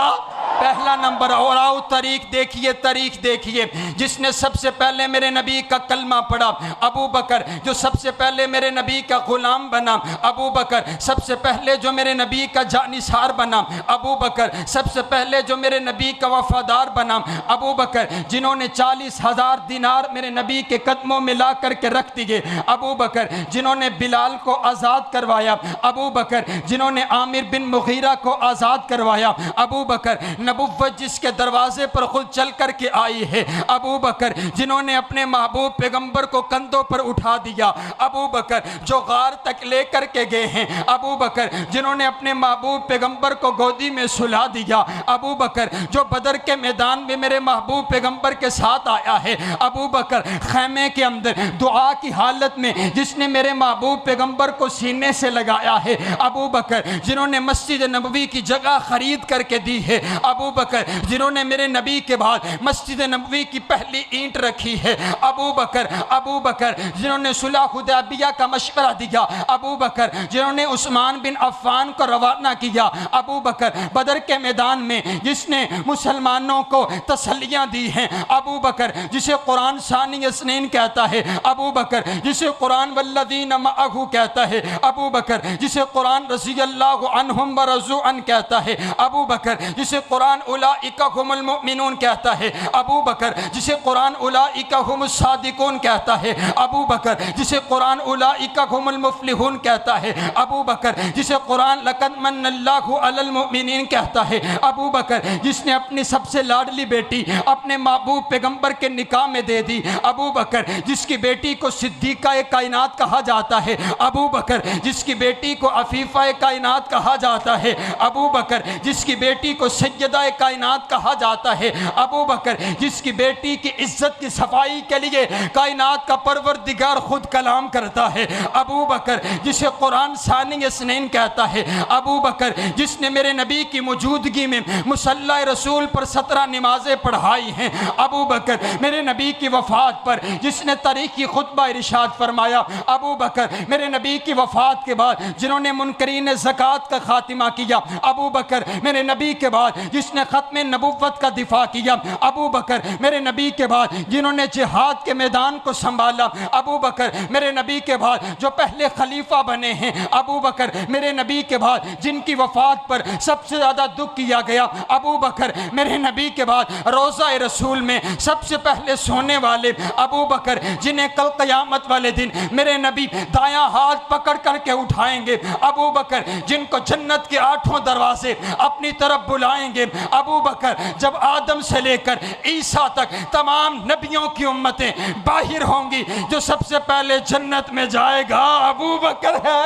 पहला नंबर। और आओ तारीख देखिए, जिसने सबसे पहले मेरे नबी का कलमा पढ़ा अबू बकर, जो सबसे पहले मेरे नबी का गुलाम बना अबू बकर, सबसे पहले जो मेरे नबी का जानिसार बना अबू बकर, सबसे पहले जो मेरे नबी का वफादार बना अबू बकर, जिन्होंने 40,000 दिनार मेरे नबी के कदमों में ला करके रख दिए अबू बकर, जिन्होंने बिलाल को आज़ाद करवाया अबू बकर, जिन्होंने आमिर बिन मुगीरा को आज़ाद करवाया अबू बकर, नबुव्वत जिसके दरवाजे पर खुद चल कर के आई है अबू बकर, जिन्होंने अपने महबूब पैगंबर को कंधों पर उठा दिया अबू बकर, जो गार तक लेकर के गए हैं अबू बकर, जिन्होंने अपने महबूब पैगंबर को गोदी में सुला दिया अबू बकर, जो बदर के मैदान में मेरे महबूब पैगंबर के साथ आया है अबू बकर, खैमे के अंदर दुआ की हालत में जिसने मेरे महबूब पैगंबर को सीने से लगाया है अबू बकर, जिन्होंने मस्जिद नबवी की जगह खरीद करके दी है अबू बकर, जिन्होंने मेरे नबी के बाद मस्जिद नबवी की पहली ईंट रखी है अबू बकर, अबू बकर, जिन्होंने सुलह हुदैबिया का मशवरा दिया अबू बकर, जिन्होंने उस्मान बिन अफ़्फ़ान को रवाना किया अबू बकर, बदर के मैदान में जिसने मुसलमानों को तसल्लियाँ दी हैं अबू बकर, जिसे कुरान सानी यसनीन कहता है अबू बकर, जिसे कुरान वल्लज़ीन मअहू कहता है अबू बकर, जिसे कुरान रज़ियल्लाहु अन्हुम व रज़ू अन कहता है अबू बकर, जिसे कुरान उलाइका हुमुल मुमिनून कहता है अबू बकर, जिसे कुरान उलाइका हुमुस सादिकून कहता है अबू बकर, जिसे कुरान उलाइका हुमुल मुफ्लिहून कहता है अबू बकर, जिसे कुरान लक़द मन्नल्लाहु अलल मुमिनीन कहता है अबू बकर, जिसने अपनी सबसे लाडली बेटी अपने महबूब पैगंबर के निकाह में दे दी अबू बकर, जिसकी बेटी को सिद्दीक़ा कायनात कहा जाता है अबू बकर, जिसकी बेटी को अफीफ़ा कायनात कहा जाता है अबू बकर, जिसकी बेटी को सैयदा कायनात कहा जाता है अबू बकर, जिसकी बेटी की इज्जत की सफाई के लिए कायनात का परवरदिगार खुद कलाम करता है अबू बकर, जिसे कुरान सानी यसनीन कहता है अबू बकर, जिसने मेरे नबी की मौजूदगी में मुसल्ला रसूल पर 17 नमाजें पढ़ाई हैं अबू बकर, मेरे नबी की वफ़ात पर जिसने तारीख़ी खुतबा इरशाद फरमाया अबू बकर, मेरे नबी की वफ़ात के बाद जिन्होंने मुनकरीन ज़कात का खातिमा किया अबू बकर, मेरे नबी के बाद जिसने ख़त्म नबुव्वत का दिफा किया अबू बकर, मेरे नबी के बाद जिन्होंने जिहाद के मैदान को संभाला अबू बकर, मेरे नबी के बाद जो पहले खलीफा बने हैं अबू बकर, मेरे नबी के बाद जिनकी वफ़ात पर सबसे ज़्यादा दुख किया गया अबू बकर, मेरे नबी के बाद रोज़ा रसूल में सबसे पहले सोने वाले अबू बकर, जिन्हें कल क़यामत वाले दिन मेरे नबी दायां हाथ पकड़ करके उठाएंगे अबू बकर, जिनको जन्नत के 8 दरवाजे अपनी तरफ बुलाएंगे अबू बकर, जब आदम से लेकर ईसा तक तमाम नबियों की उम्मतें बाहिर होंगी, जो सबसे पहले जन्नत में जाएगा अबू बकर है।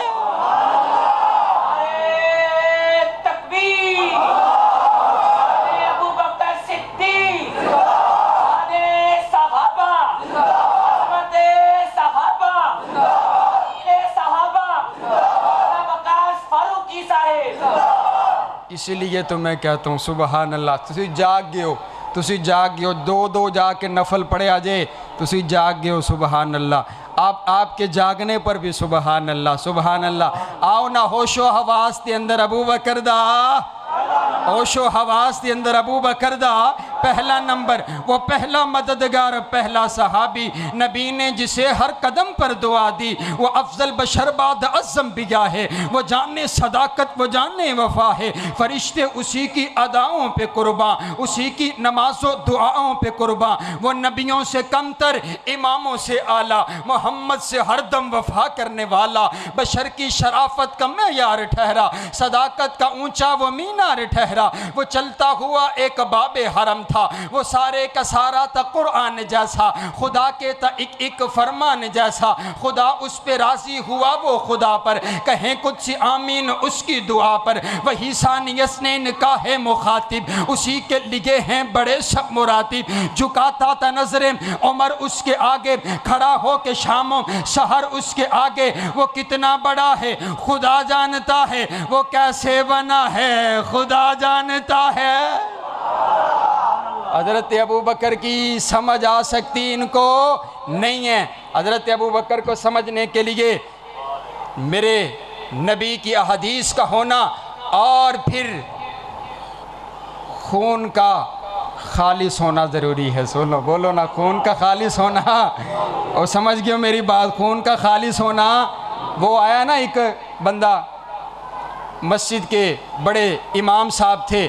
तकबीर, अबू बकर सिद्दीक, सहाबा, फारूकी साहेब। इसलिए तो मैं कहता हूँ सुबहान अल्लाह, तुसी जाग गए हो, तुसी जाग गए हो, 2-2 जाके नफल पढ़े अजे, तुसी जाग गए हो सुबहान अल्लाह। आपके जागने पर भी सुबहान अल्लाह, सुबहान अल्लाह। आओ ना होशो हवास के अंदर अबू बकर दा, होशो हवास के अंदर अबू बकर दा पहला नंबर, वो पहला मददगार, पहला सहाबी, नबी ने जिसे हर कदम पर दुआ दी, वो अफजल बशर बाद अज़म बिया है, वो जाने सदाकत, वो जाने वफा है, फरिश्ते उसी की अदाओं पे कुर्बान, उसी की नमाज़ों दुआओं पे कुर्बान, वो नबियों से कमतर, इमामों से आला, मोहम्मद से हरदम वफा करने वाला, बशर की शराफत का मेयार ठहरा, सदाकत का ऊंचा वो मीनार ठहरा, वो चलता हुआ एक बाबे हरम था वो सारे का सारा था कुरान जैसा, खुदा के था एक एक फरमान जैसा, खुदा उस पे राजी हुआ वो खुदा पर, कहें कुछ आमीन उसकी दुआ पर, वही सानियसनैन का है मुखातिब, उसी के लिए हैं बड़े सब मुरातिब, झुकाता था नजरें उमर उसके आगे, खड़ा हो के शामों शहर उसके आगे, वो कितना बड़ा है खुदा जानता है, वो कैसे बना है खुदा जानता है। हजरत अबू बकर की समझ आ सकती इनको नहीं है। हजरत अबू बकर को समझने के लिए मेरे नबी की अहदीस का होना और फिर खून का खालिस होना ज़रूरी है। सुनो, बोलो ना, खून का खालिस होना, और समझ गए मेरी बात, खून का खालिस होना। वो आया ना एक बंदा, मस्जिद के बड़े इमाम साहब थे,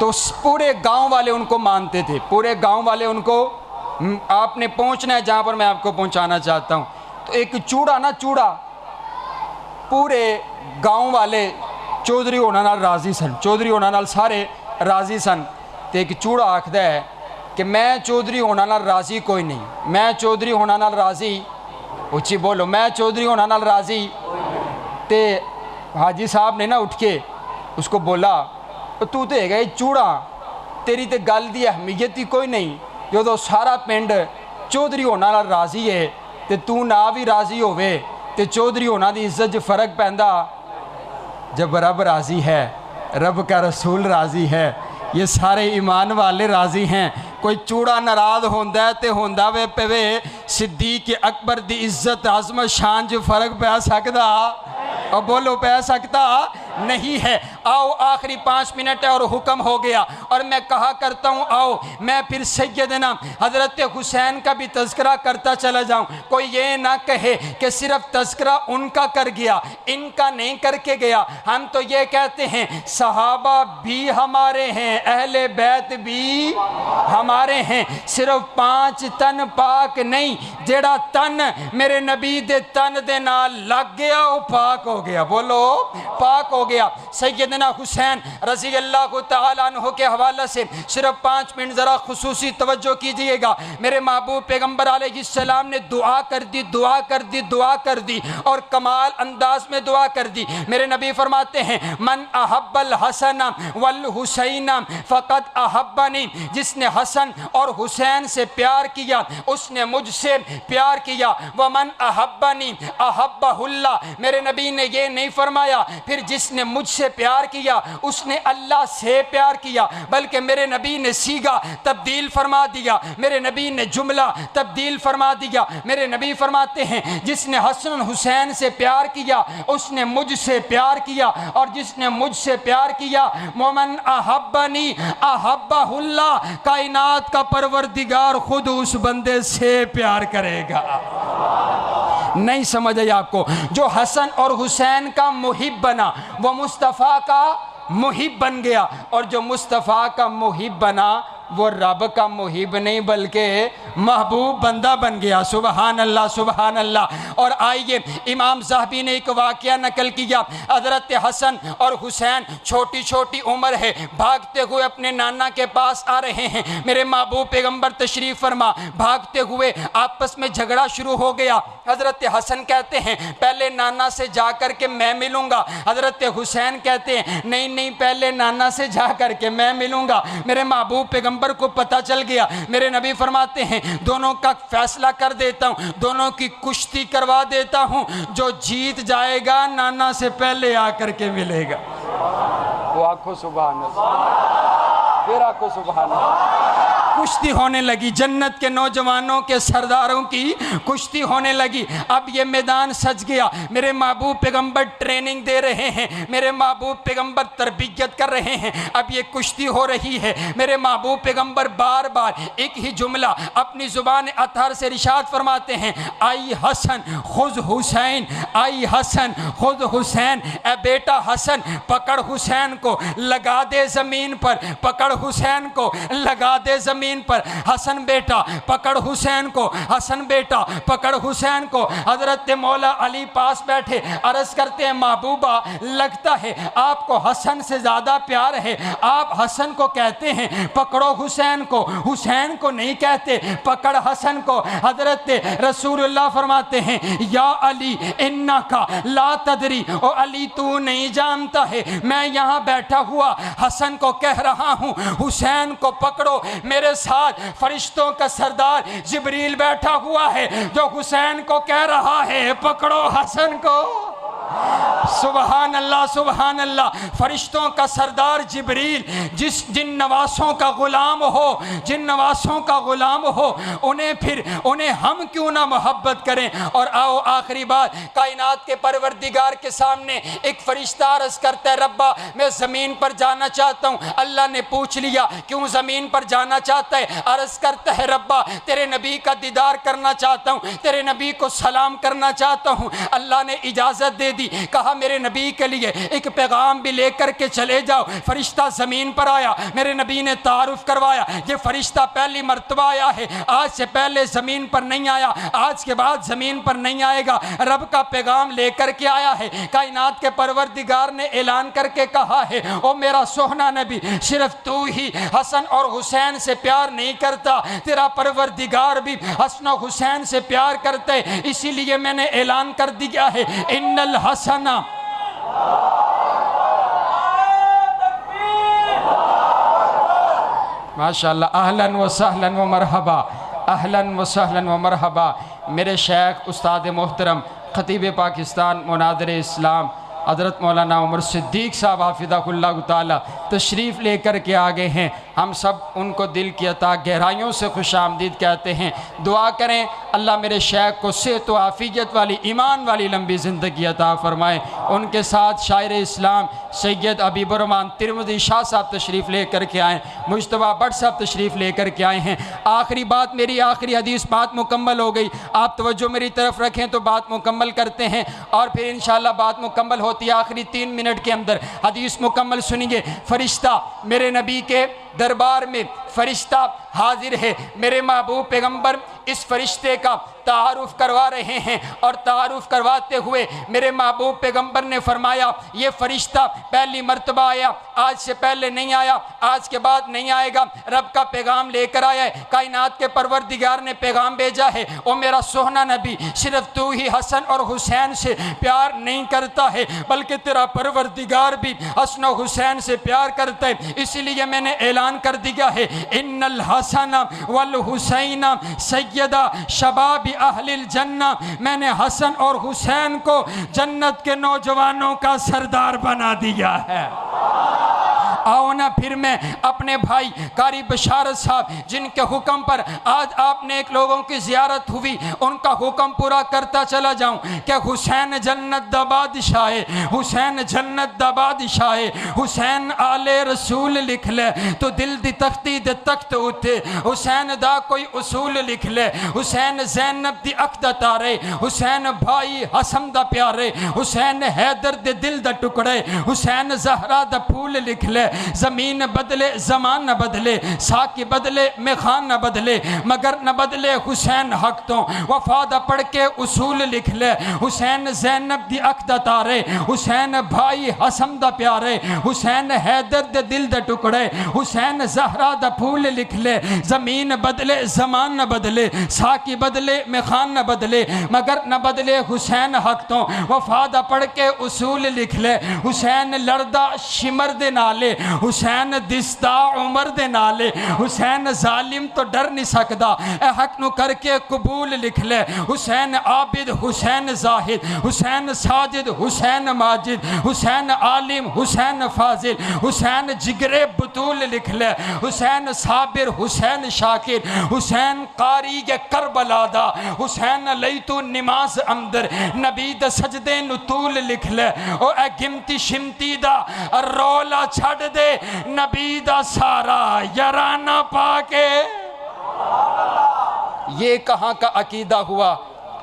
तो पूरे गांव वाले उनको मानते थे, पूरे गांव वाले उनको, आपने पहुंचना है जहां पर मैं आपको पहुंचाना चाहता हूं। तो एक चूड़ा ना, चूड़ा पूरे गांव वाले चौधरी होना नाल राजी सन, चौधरी होना नाल सारे राजी सन। तो एक चूड़ा आखदा है कि मैं चौधरी होना नाल राजी कोई नहीं, मैं चौधरी होना नाल राजी, उच्ची बोलो, मैं चौधरी होना नाल राजी। ते हाजी साहब ने ना उठ के उसको बोला, तू तो है चूड़ा, तेरी तो गल की अहमियत ही कोई नहीं, जो तो सारा पिंड चौधरी होना नाल राजी है, तो तू ना भी राजी होवे तो चौधरी होना की इज्जत च फर्क पैंदा। जब रब राज़ी है, रब का रसूल राज़ी है, ये सारे ईमान वाले राज़ी हैं। कोई चूड़ा नाराज़ होंदा है तो होंदा वे पवे सिद्दीक़ अकबर दी इज्जत आज़मत शान च फर्क पै सकदा, और बोलो पै सकता नहीं है। आओ आखिरी 5 मिनट है और हुक्म हो गया, और मैं कहा करता हूँ आओ मैं फिर सैयदना हज़रत हुसैन का भी तज़किरा करता चला जाऊँ। कोई ये ना कहे कि सिर्फ तज़किरा उनका कर गया, इनका नहीं करके गया। हम तो ये कहते हैं सहाबा भी हमारे हैं, अहले बैत भी हमारे हैं। सिर्फ 5 तन पाक नहीं, जेड़ा तन मेरे नबी दे तन दे नाल लग गया वो पाक हो गया, बोलो पाक हो गया। सैयदना हुसैन रज़ी अल्लाह तआला अन्हु के हवाले से सिर्फ 5 मिनट ज़रा खुसूसी तवज्जो कीजिएगा। मेरे महबूब पैगम्बर अलैहिस्सलाम ने दुआ कर दी, दुआ कर दी, दुआ कर दी, और कमाल अंदाज में दुआ कर दी। मेरे नबी फरमाते हैं मन अहब्बल हसन वल हुसैन फ़क़द अहब्बनी, जिसने हसन और हुसैन से प्यार किया उसने मुझसे प्यार किया। वमन अहब्बनी अहब्बहुल्लाह, मेरे नबी ने ये नहीं फरमाया फिर जिसने मुझसे प्यार किया उसने अल्लाह से प्यार किया, बल्कि मेरे नबी ने सीगा तब्दील फरमा दिया, मेरे नबी ने जुमला तब्दील फरमा दिया। मेरे नबी फरमाते हैं जिसने हसन हुसैन से प्यार किया उसने मुझसे प्यार किया, और जिसने मुझसे प्यार किया मोमन अहब्बनी अहब्बहुल्लाह, कायनात का परवरदिगार खुद उस बंदे से प्यार करेगा। नहीं समझ आई आपको? जो हसन और हुसैन का मुहिब बना वो मुस्तफ़ा का मुहिब बन गया, और जो मुस्तफ़ा का मुहिब बना वो रब का मुहिब नहीं बल्कि महबूब बंदा बन गया। सुबहान अल्लाह, सुबहान अल्लाह। और आइए इमाम ज़हबी ने एक वाक़या नकल किया। हज़रत हसन और हुसैन छोटी छोटी उम्र है, भागते हुए अपने नाना के पास आ रहे हैं। मेरे महबूब पैगम्बर तशरीफ़ फरमा, भागते हुए आपस में झगड़ा शुरू हो गया। हज़रत हसन कहते हैं पहले नाना से जा कर के मैं मिलूँगा, हज़रत हुसैन कहते हैं नहीं नहीं पहले नाना से जा कर के मैं मिलूँगा। मेरे महबूब पैगम्बर को पता चल गया। मेरे नबी फरमाते हैं दोनों का फैसला कर देता हूँ, दोनों की कुश्ती करवा देता हूँ, जो जीत जाएगा नाना से पहले आकर के मिलेगा। वो आखो सुभान अल्लाह, फिर आखो सुभान अल्लाह। कुश्ती होने लगी, जन्नत के नौजवानों के सरदारों की कुश्ती होने लगी। अब ये मैदान सज गया। मेरे महबूब पैगम्बर ट्रेनिंग दे रहे हैं, मेरे महबूब पैगम्बर तरबियत कर रहे हैं। अब ये कुश्ती हो रही है। मेरे महबूब पैगम्बर बार बार एक ही जुमला अपनी ज़ुबान अतहर से इरशाद फरमाते हैं, आई हसन खुद हुसैन, आई हसन खुद हुसैन। ए बेटा हसन पकड़ हुसैन को, लगा दे ज़मीन पर, पकड़ हुसैन को, लगा दे ज़मीन ज़मीन पर, हसन बेटा पकड़ हुसैन को, हसन बेटा पकड़ हुसैन को। हज़रत मौला अली पास बैठे, अर्ज़ करते हैं महबूबा लगता है आपको हसन से ज़्यादा प्यार है, आप हसन को कहते हैं पकड़ो हुसैन को, हुसैन को नहीं कहते पकड़ हसन को। हज़रत रसूलुल्लाह फरमाते हैं या अली इन्ना का ला तदरी, ओ अली तू नहीं जानता है मैं यहाँ बैठा हुआ हसन को कह रहा हूँ हुसैन को पकड़ो। मेरे साथ फरिश्तों का सरदार जिब्रील बैठा हुआ है जो हुसैन को कह रहा है पकड़ो हसन को। सुबहान अल्लाह सुबहान अल्लाह। फरिश्तों का सरदार जिब्रील जिन नवासों का गुलाम हो, जिन नवासों का गुलाम हो उन्हें हम क्यों ना मोहब्बत करें। और आओ आखिरी बात, कायनात के परवरदिगार के सामने एक फरिश्ता अर्ज़ करता है रब्बा मैं ज़मीन पर जाना चाहता हूँ। अल्लाह ने पूछ लिया क्यों ज़मीन पर जाना चाहता है। अर्ज़ करता है रब्बा तेरे नबी का दीदार करना चाहता हूँ, तेरे नबी को सलाम करना चाहता हूँ। अल्लाह ने इजाज़त दे दी, कहा मेरे नबी के लिए एक पैगाम भी लेकर के चले जाओ। फरिश्ता ज़मीन पर आया, मेरे नबी ने तारुफ करवाया ये फरिश्ता पहली मर्तबा आया है, आज से पहले ज़मीन पर नहीं आया, आज के बाद ज़मीन पर नहीं आएगा। रब का पैगाम लेकर के आया है। कायनात के परवरदिगार ने ऐलान करके कहा है ओ मेरा सोहना नबी सिर्फ तू ही हसन और हुसैन से प्यार नहीं करता, तेरा परवरदिगार भी हसन और हुसैन से प्यार करते, इसीलिए मैंने ऐलान कर दिया है इन्नल हसना माशाअल्लाह अहलन व सहलन व मरहबा, अहलन व सहलन व मरहबा। मेरे शेख उस्ताद मोहतरम खतीब पाकिस्तान मुनादिर इस्लाम हज़रत मौलाना उमर सिद्दीक़ साहब हाफिज़हुल्लाह ताला तशरीफ़ लेकर के आ गए हैं। हम सब उनको दिल की अता गहराइयों से खुश आमदीद कहते हैं। दुआ करें अल्लाह मेरे शेख को सेहत व आफ़ियत वाली ईमान वाली लंबी ज़िंदगी अता फ़रमाए। उनके साथ शायर इस्लाम सैयद अबीबुर्रहमान तिरमिज़ी शाह साहब तशरीफ़ लेकर के आए, मुज्तबा भट्ट साहब तशरीफ़ लेकर के आए हैं। आखिरी बात मेरी आखिरी हदीस, बात मुकम्मल हो गई, आप तवज्जो मेरी तरफ रखें तो बात मुकम्मल करते हैं और फिर इंशाअल्लाह बात मुकम्मल होती है। आखिरी 3 मिनट के अंदर हदीस मुकम्मल सुनिए। फरिश्ता मेरे नबी के दरबार में फरिश्ता हाजिर है, मेरे महबूब पैगंबर इस फरिश्ते का तारुफ करवा रहे हैं और तारुफ करवाते हुए मेरे महबूब पैगंबर ने फरमाया ये फरिश्ता पहली मर्तबा आया, आज से पहले नहीं आया, आज के बाद नहीं आएगा, रब का पैगाम लेकर आया है, कायनात के परवरदिगार ने पैगाम भेजा है। ओ मेरा सोहना नबी सिर्फ तू ही हसन और हुसैन से प्यार नहीं करता है बल्कि तेरा परवरदिगार भी हसन और हुसैन से प्यार करता है, इसीलिए मैंने ऐलान कर दिया है इन्नल हसन वल हुसैन सैयदा शबाब अहलिल जन्ना, मैंने हसन और हुसैन को जन्नत के नौजवानों का सरदार बना दिया है। आओ ना फिर मैं अपने भाई कारी बशारत साहब जिनके हुक्म पर आज आपने एक लोगों की ज़ियारत हुई उनका हुक्म पूरा करता चला जाऊं कि हुसैन जन्नत दा बादशाह, हुसैन जन्नत दा बादशाह, हुसैन आले रसूल लिख ले तो दिल दी तख्ती दे तख्त उठे, हुसैन दा कोई उसूल लिख ले, हुसैन ज़ैनब दी अख दा तारे, हुसैन भाई हसन दा प्यारे, हुसैन हैदर दे दिल दा टुकड़े, हुसैन ज़हरा दा फूल लिख ले। ज़मीन बदले ज़मान न बदले, साकी बदले में खान न बदले, मगर न बदले हुसैन हक तो वफादा पढ़ के उसूल लिख ले। हुसैन ज़ैनब दी अख दा तारे, हुसैन भाई हसन दा प्यारे, हुसैन हैदर दे दिल दे टुकड़े, हुसैन ज़हरा दा फूल लिख ले। ज़मीन बदले ज़मान न बदले, साकी बदले में खान न बदले, मगर न बदले हुसैन हक तो वफादा पढ़ के उसूल लिख ले। हुसैन लड़दा शिमर दे नाले, हुसैन दिसदा उमर दे नाले, हुसैन जालिम तो डर नहीं सकदा ए हक नु करके कबूल लिख ले। हुसैन आबिद हुसैन जाहिद, हुसैन साजिद हुसैन माजिद, हुसैन आलिम हुसैन फाजिल, हुसैन जिगरे बतूल लिख ले। हुसैन साबिर हुसैन शाकिर, हुसैन कारी के करबला दा, हुसैन लई तू नमाज अंदर नबी द सजदे नु तूल लिख ले। ओ ए गिमती शिमती दा रौला छड़ दे नबी दा सारा याराना पाके। ये कहाँ का अकीदा हुआ,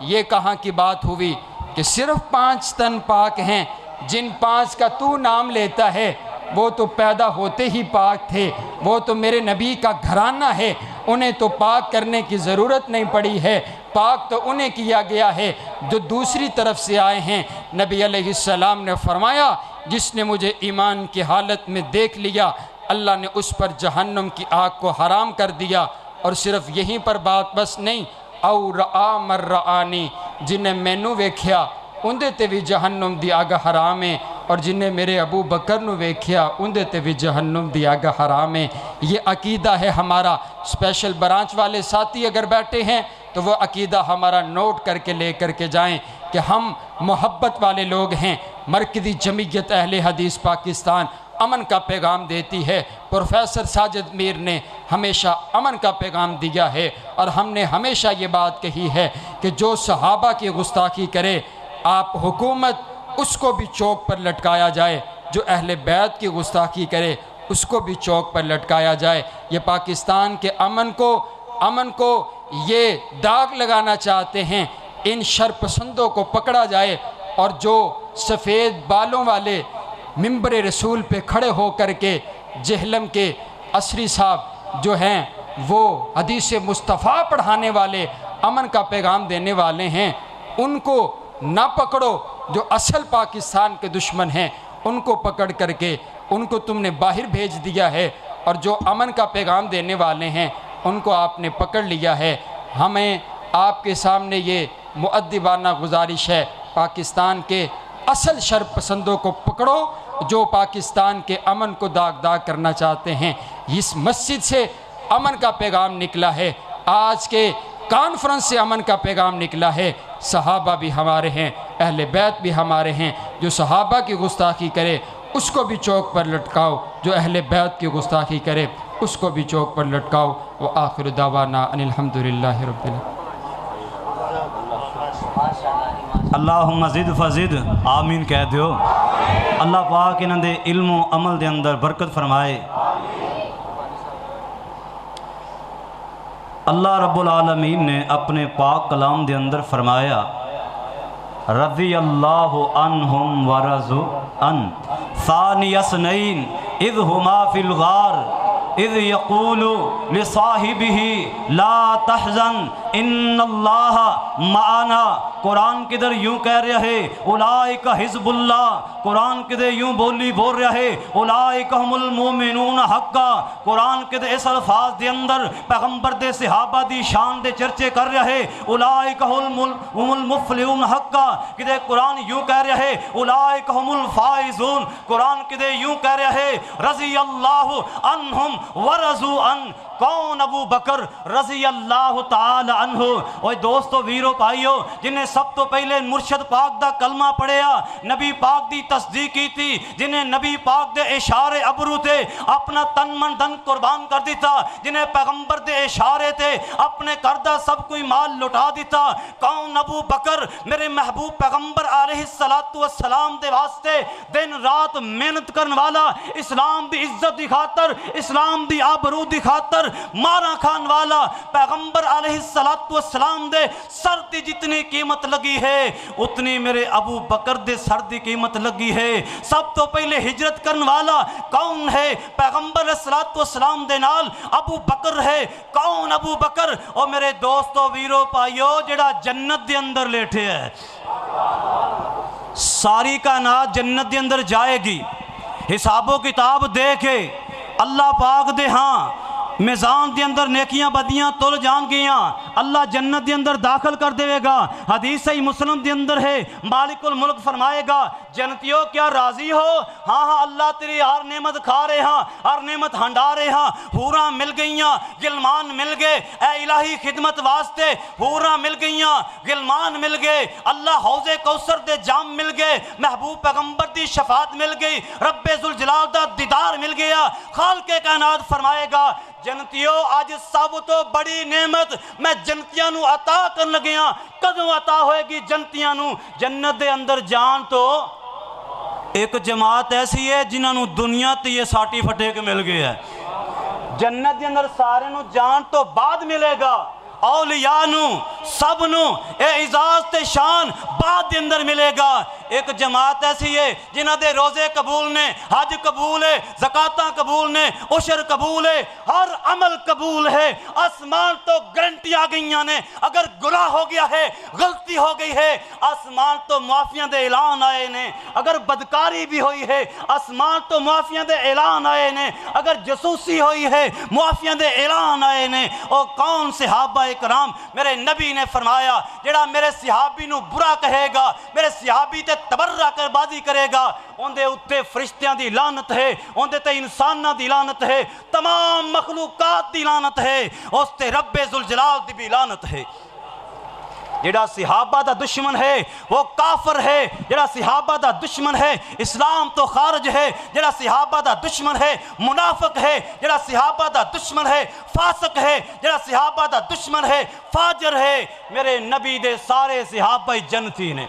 ये कहाँ की बात हुई कि सिर्फ 5 तन पाक हैं, जिन 5 का तू नाम लेता है वो तो पैदा होते ही पाक थे, वो तो मेरे नबी का घराना है। उन्हें तो पाक करने की ज़रूरत नहीं पड़ी है, पाक तो उन्हें किया गया है जो दूसरी तरफ से आए हैं। नबी अलैहिस्सलाम ने फरमाया, जिसने मुझे ईमान की हालत में देख लिया, अल्लाह ने उस पर जहन्नम की आग को हराम कर दिया। और सिर्फ यहीं पर बात बस नहीं, औ रआ मर्रानी, जिन्हें मैनू वेख्या उंदे ते भी जहन्नम दी अग हराम है, और जिन्हें मेरे अबू बकर नू वेख्या उंदे ते भी जहन्नम दी अग हराम है। ये अकीदा है हमारा। स्पेशल ब्रांच वाले साथी अगर बैठे हैं तो वो अकीदा हमारा नोट करके ले करके जाएं कि हम मोहब्बत वाले लोग हैं। मरकज़ी जमीयत अहले हदीस पाकिस्तान अमन का पैगाम देती है। प्रोफेसर साजिद मीर ने हमेशा अमन का पैगाम दिया है, और हमने हमेशा ये बात कही है कि जो सहाबा की गुस्ताखी करे, आप हुकूमत उसको भी चौक पर लटकाया जाए, जो अहले बैत की गुस्ताखी करे उसको भी चौक पर लटकाया जाए। ये पाकिस्तान के अमन को ये दाग लगाना चाहते हैं। इन शरपसंदों को पकड़ा जाए, और जो सफ़ेद बालों वाले मिंबर रसूल पे खड़े हो कर के जहलम के असरी साहब जो हैं, वो हदीस मुस्तफ़ा पढ़ाने वाले, अमन का पैगाम देने वाले हैं, उनको ना पकड़ो। जो असल पाकिस्तान के दुश्मन हैं उनको पकड़ करके उनको तुमने बाहर भेज दिया है, और जो अमन का पैगाम देने वाले हैं उनको आपने पकड़ लिया है। हमें आपके सामने ये मुअद्दिबाना गुजारिश है, पाकिस्तान के असल शरपसंदों को पकड़ो, जो पाकिस्तान के अमन को दाग करना चाहते हैं। इस मस्जिद से अमन का पैगाम निकला है, आज के कॉन्फ्रेंस से अमन का पैगाम निकला है। सहाबा भी हमारे हैं, अहले बैत भी हमारे हैं। जो सहाबा की गुस्ताखी करे उसको भी चौक पर लटकाओ, जो अहले बैत की गुस्ताखी करे उसको भी चौक पर लटकाओ। व आखिर दावाना अनिल हम्दुलिल्लाहि रब्बिल अल्लाहुम्मा ज़िद फ़ज़िद आमीन कह दो। अल्लाह पाक इन्हां दे इल्म अमल दे अंदर बरकत फरमाए। अल्लाह रब्बुल आलमीन ने अपने पाक कलाम दे अंदर फरमाया, रज़ी अल्लाहु अन्हुम व रज़ू अन सानियस्नैन इज़ हुमा फिल गार इज़ यक़ूलु लिसाहिबिही ला तहज़न इन्नल्लाह माना। कुरान किधर यूँ कह रहा है, उलाइका हिज़्बुल्लाह। कुरान किधर यूँ बोल रहा है, उलाइका हुमुल मोमिनून हक्का। कुरान किधर इस अल्फाज के अंदर पैगंबर दे सहाबा दी शान दे चर्चे कर रहा है, उलाइका हुमुल मुफ़लिहून हक्का। किधर कुरान यूँ कह रहा है, उलाइका हुमुल फाइज़ून। कुरान किधर यूँ कह रहा है, रज़ी अल्लाहु अन्हुम व रज़ू अन। कौन? अबू बकर रज़ी अल्लाह ताला अन्हु। ओए दोस्तों, वीरो भाइयों, जिन्हें सब तो पहले मुर्शद पाक दा कलमा पढ़िया, नबी पाक दी तस्दीक की थी, जिन्हें नबी पाक दे इशारे अबरू थे अपना तन मन धन कुर्बान कर दिता, जिन्हें पैगंबर दे इशारे थे अपने करदा सब कोई माल लुटा दिता। कौन? अबू बकर, मेरे महबूब पैगंबर अलैहिस्सलातु वस्सलाम दे वास्ते दिन रात मेहनत करने वाला, इस्लाम दी इज्जत दी खातर, इस्लाम दी आबरू दी खातर मारा खान वाला पैगंबर अलैहिस्सलातु वस्सलाम दे सर दी जितनी कीमत लगी है उतनी मेरे अबू बकर दे सर दी कीमत लगी है। सब तो पहले हिजरत करने वाला कौन है? पैगंबर अलैहिस्सलातु वस्सलाम दे नाल अबू बकर है। कौन? अबू बकर। और मेरे दोस्तों, वीरो भाइयों, जेड़ा जन्नत दे अंदर लेटे है, सारी कायनात जन्नत दे अंदर जाएगी। हिसाबो किताब दे के अल्लाह पाक दे हाँ मिजान के अंदर नेकियां बदियां तुल जान गियां, अल्लाह जन्नत के अंदर दाखिल कर देगा। हदीस सही मुस्लिम के अंदर है, मालिकुल मुल्क फरमाएगा, जन्नतियों क्या राजी हो? हाँ हाँ अल्लाह तेरी हर नेमत खा रहे हैं, हर नेमत हंडा रहे हैं। हूरा मिल गईयां, गिलमान मिल गए, ए इलाही खिदमत वास्ते हूरा मिल गईयां, गिलमान मिल गए, अल्लाह हौजे कौसर दे जाम मिल गए, महबूब पैगंबर दी शफात मिल गई, रब्बे जुल जलाल दा दीदार मिल गया। खालिक़े कायनात फरमाएगा, जनतियों आज सब तो बड़ी नेमत मैं जनतियां नू अता कर लगिया। कदों अता होएगी जनतियां नू? जन्नत दे अंदर जान तो एक जमात ऐसी है जिन्होंने दुनिया ते ये सर्टिफिकेट मिल गया है। जन्नत के अंदर सारे नू जान तो बाद मिलेगा, औलिया नू सब नू ए इजाज़ ते शान बाद दे अंदर मिलेगा। एक जमात ऐसी है जिन्हां दे रोजे कबूल ने, हज कबूल है, ज़कातां कबूल ने, उशर कबूल है, हर अमल कबूल है। आसमान तो गारंटी आ गई ने, अगर गुनाह हो गया है, गलती हो गई है, आसमान तो माफिया दे ऐलान आए ने। अगर बदकारी भी हुई है, आसमान तो माफिया दे ऐलान आए ने। अगर जसूसी हुई है, माफिया दे ऐलान आए ने। और कौन सहाबा इकराम, मेरे नबी ने फरमाया जेड़ा मेरे सहाबी नू बुरा कहेगा, मेरे सहाबी ते तबर्रा कर बाजी करेगा, उनके उत्ते फरिश्तियां दी लानत है, उनके ते इंसानां दी लानत है, तमाम मखलूकात दी लानत है, उस ते रब्बे जुल जलाल दी भी लानत है। जेड़ा सहाबा दा दुश्मन है वो काफर है, जेड़ा सहाबा दा दुश्मन है इस्लाम तो खारज है, जेड़ा सहाबा दा दुश्मन है मुनाफिक है, जेड़ा सहाबा दा दुश्मन है फासिक है, जेड़ा सहाबा दा दुश्मन है फाजिर है। मेरे नबी दे सारे सहाबा जन्नती ने,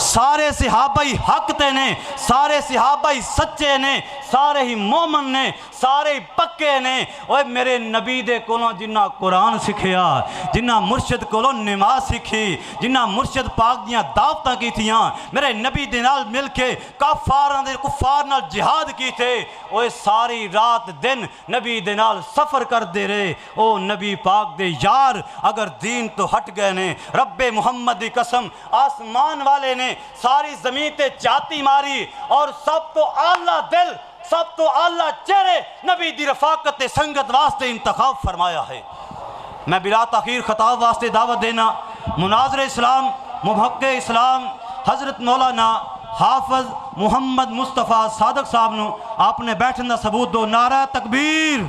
सारे सहाबा हक ते ने, सारे सहाबा सच्चे ने, सारे ही मोमन ने, सारे ही पक्के ने। ओए मेरे नबी दे कोलों जिन्ना कुरान सिखिया, जिन्ना मुर्शिद कोलों नमाज सीखी, जिन्ना मुर्शिद पाक दियां दावतां कीतियां, मेरे नबी दे नाल मिल के कुफार नाल जिहाद कीते। ओए सारी रात दिन नबी दे नाल सफ़र करते रहे। ओ नबी पाक दे यार अगर दीन तो हट गए ने, रब्बे मुहम्मद की कसम आसमान वाले ने सारी ज़मीन ते चाती मारी और सब तो आला दिल, सब तो आला चेहरे नबी दी रफाकत ते संगत वास्ते इंतखाब फरमाया है। मैं बिला तखीर खताब वास्ते दावत देना मुनाज़िर इस्लाम मुहक्के इस्लाम हज़रत मौलाना हाफिज़ मुहम्मद मुस्तफ़ा सादक साहब नू आपने बैठन का सबूत दो। नारा तकबीर,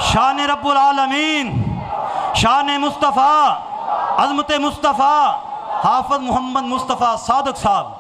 शान रब्बुल आलमीन, शान मुस्तफ़ा, अज़मत मुस्तफ़ा, हाफिज़ मुहम्मद मुस्तफ़ा सादक साहब।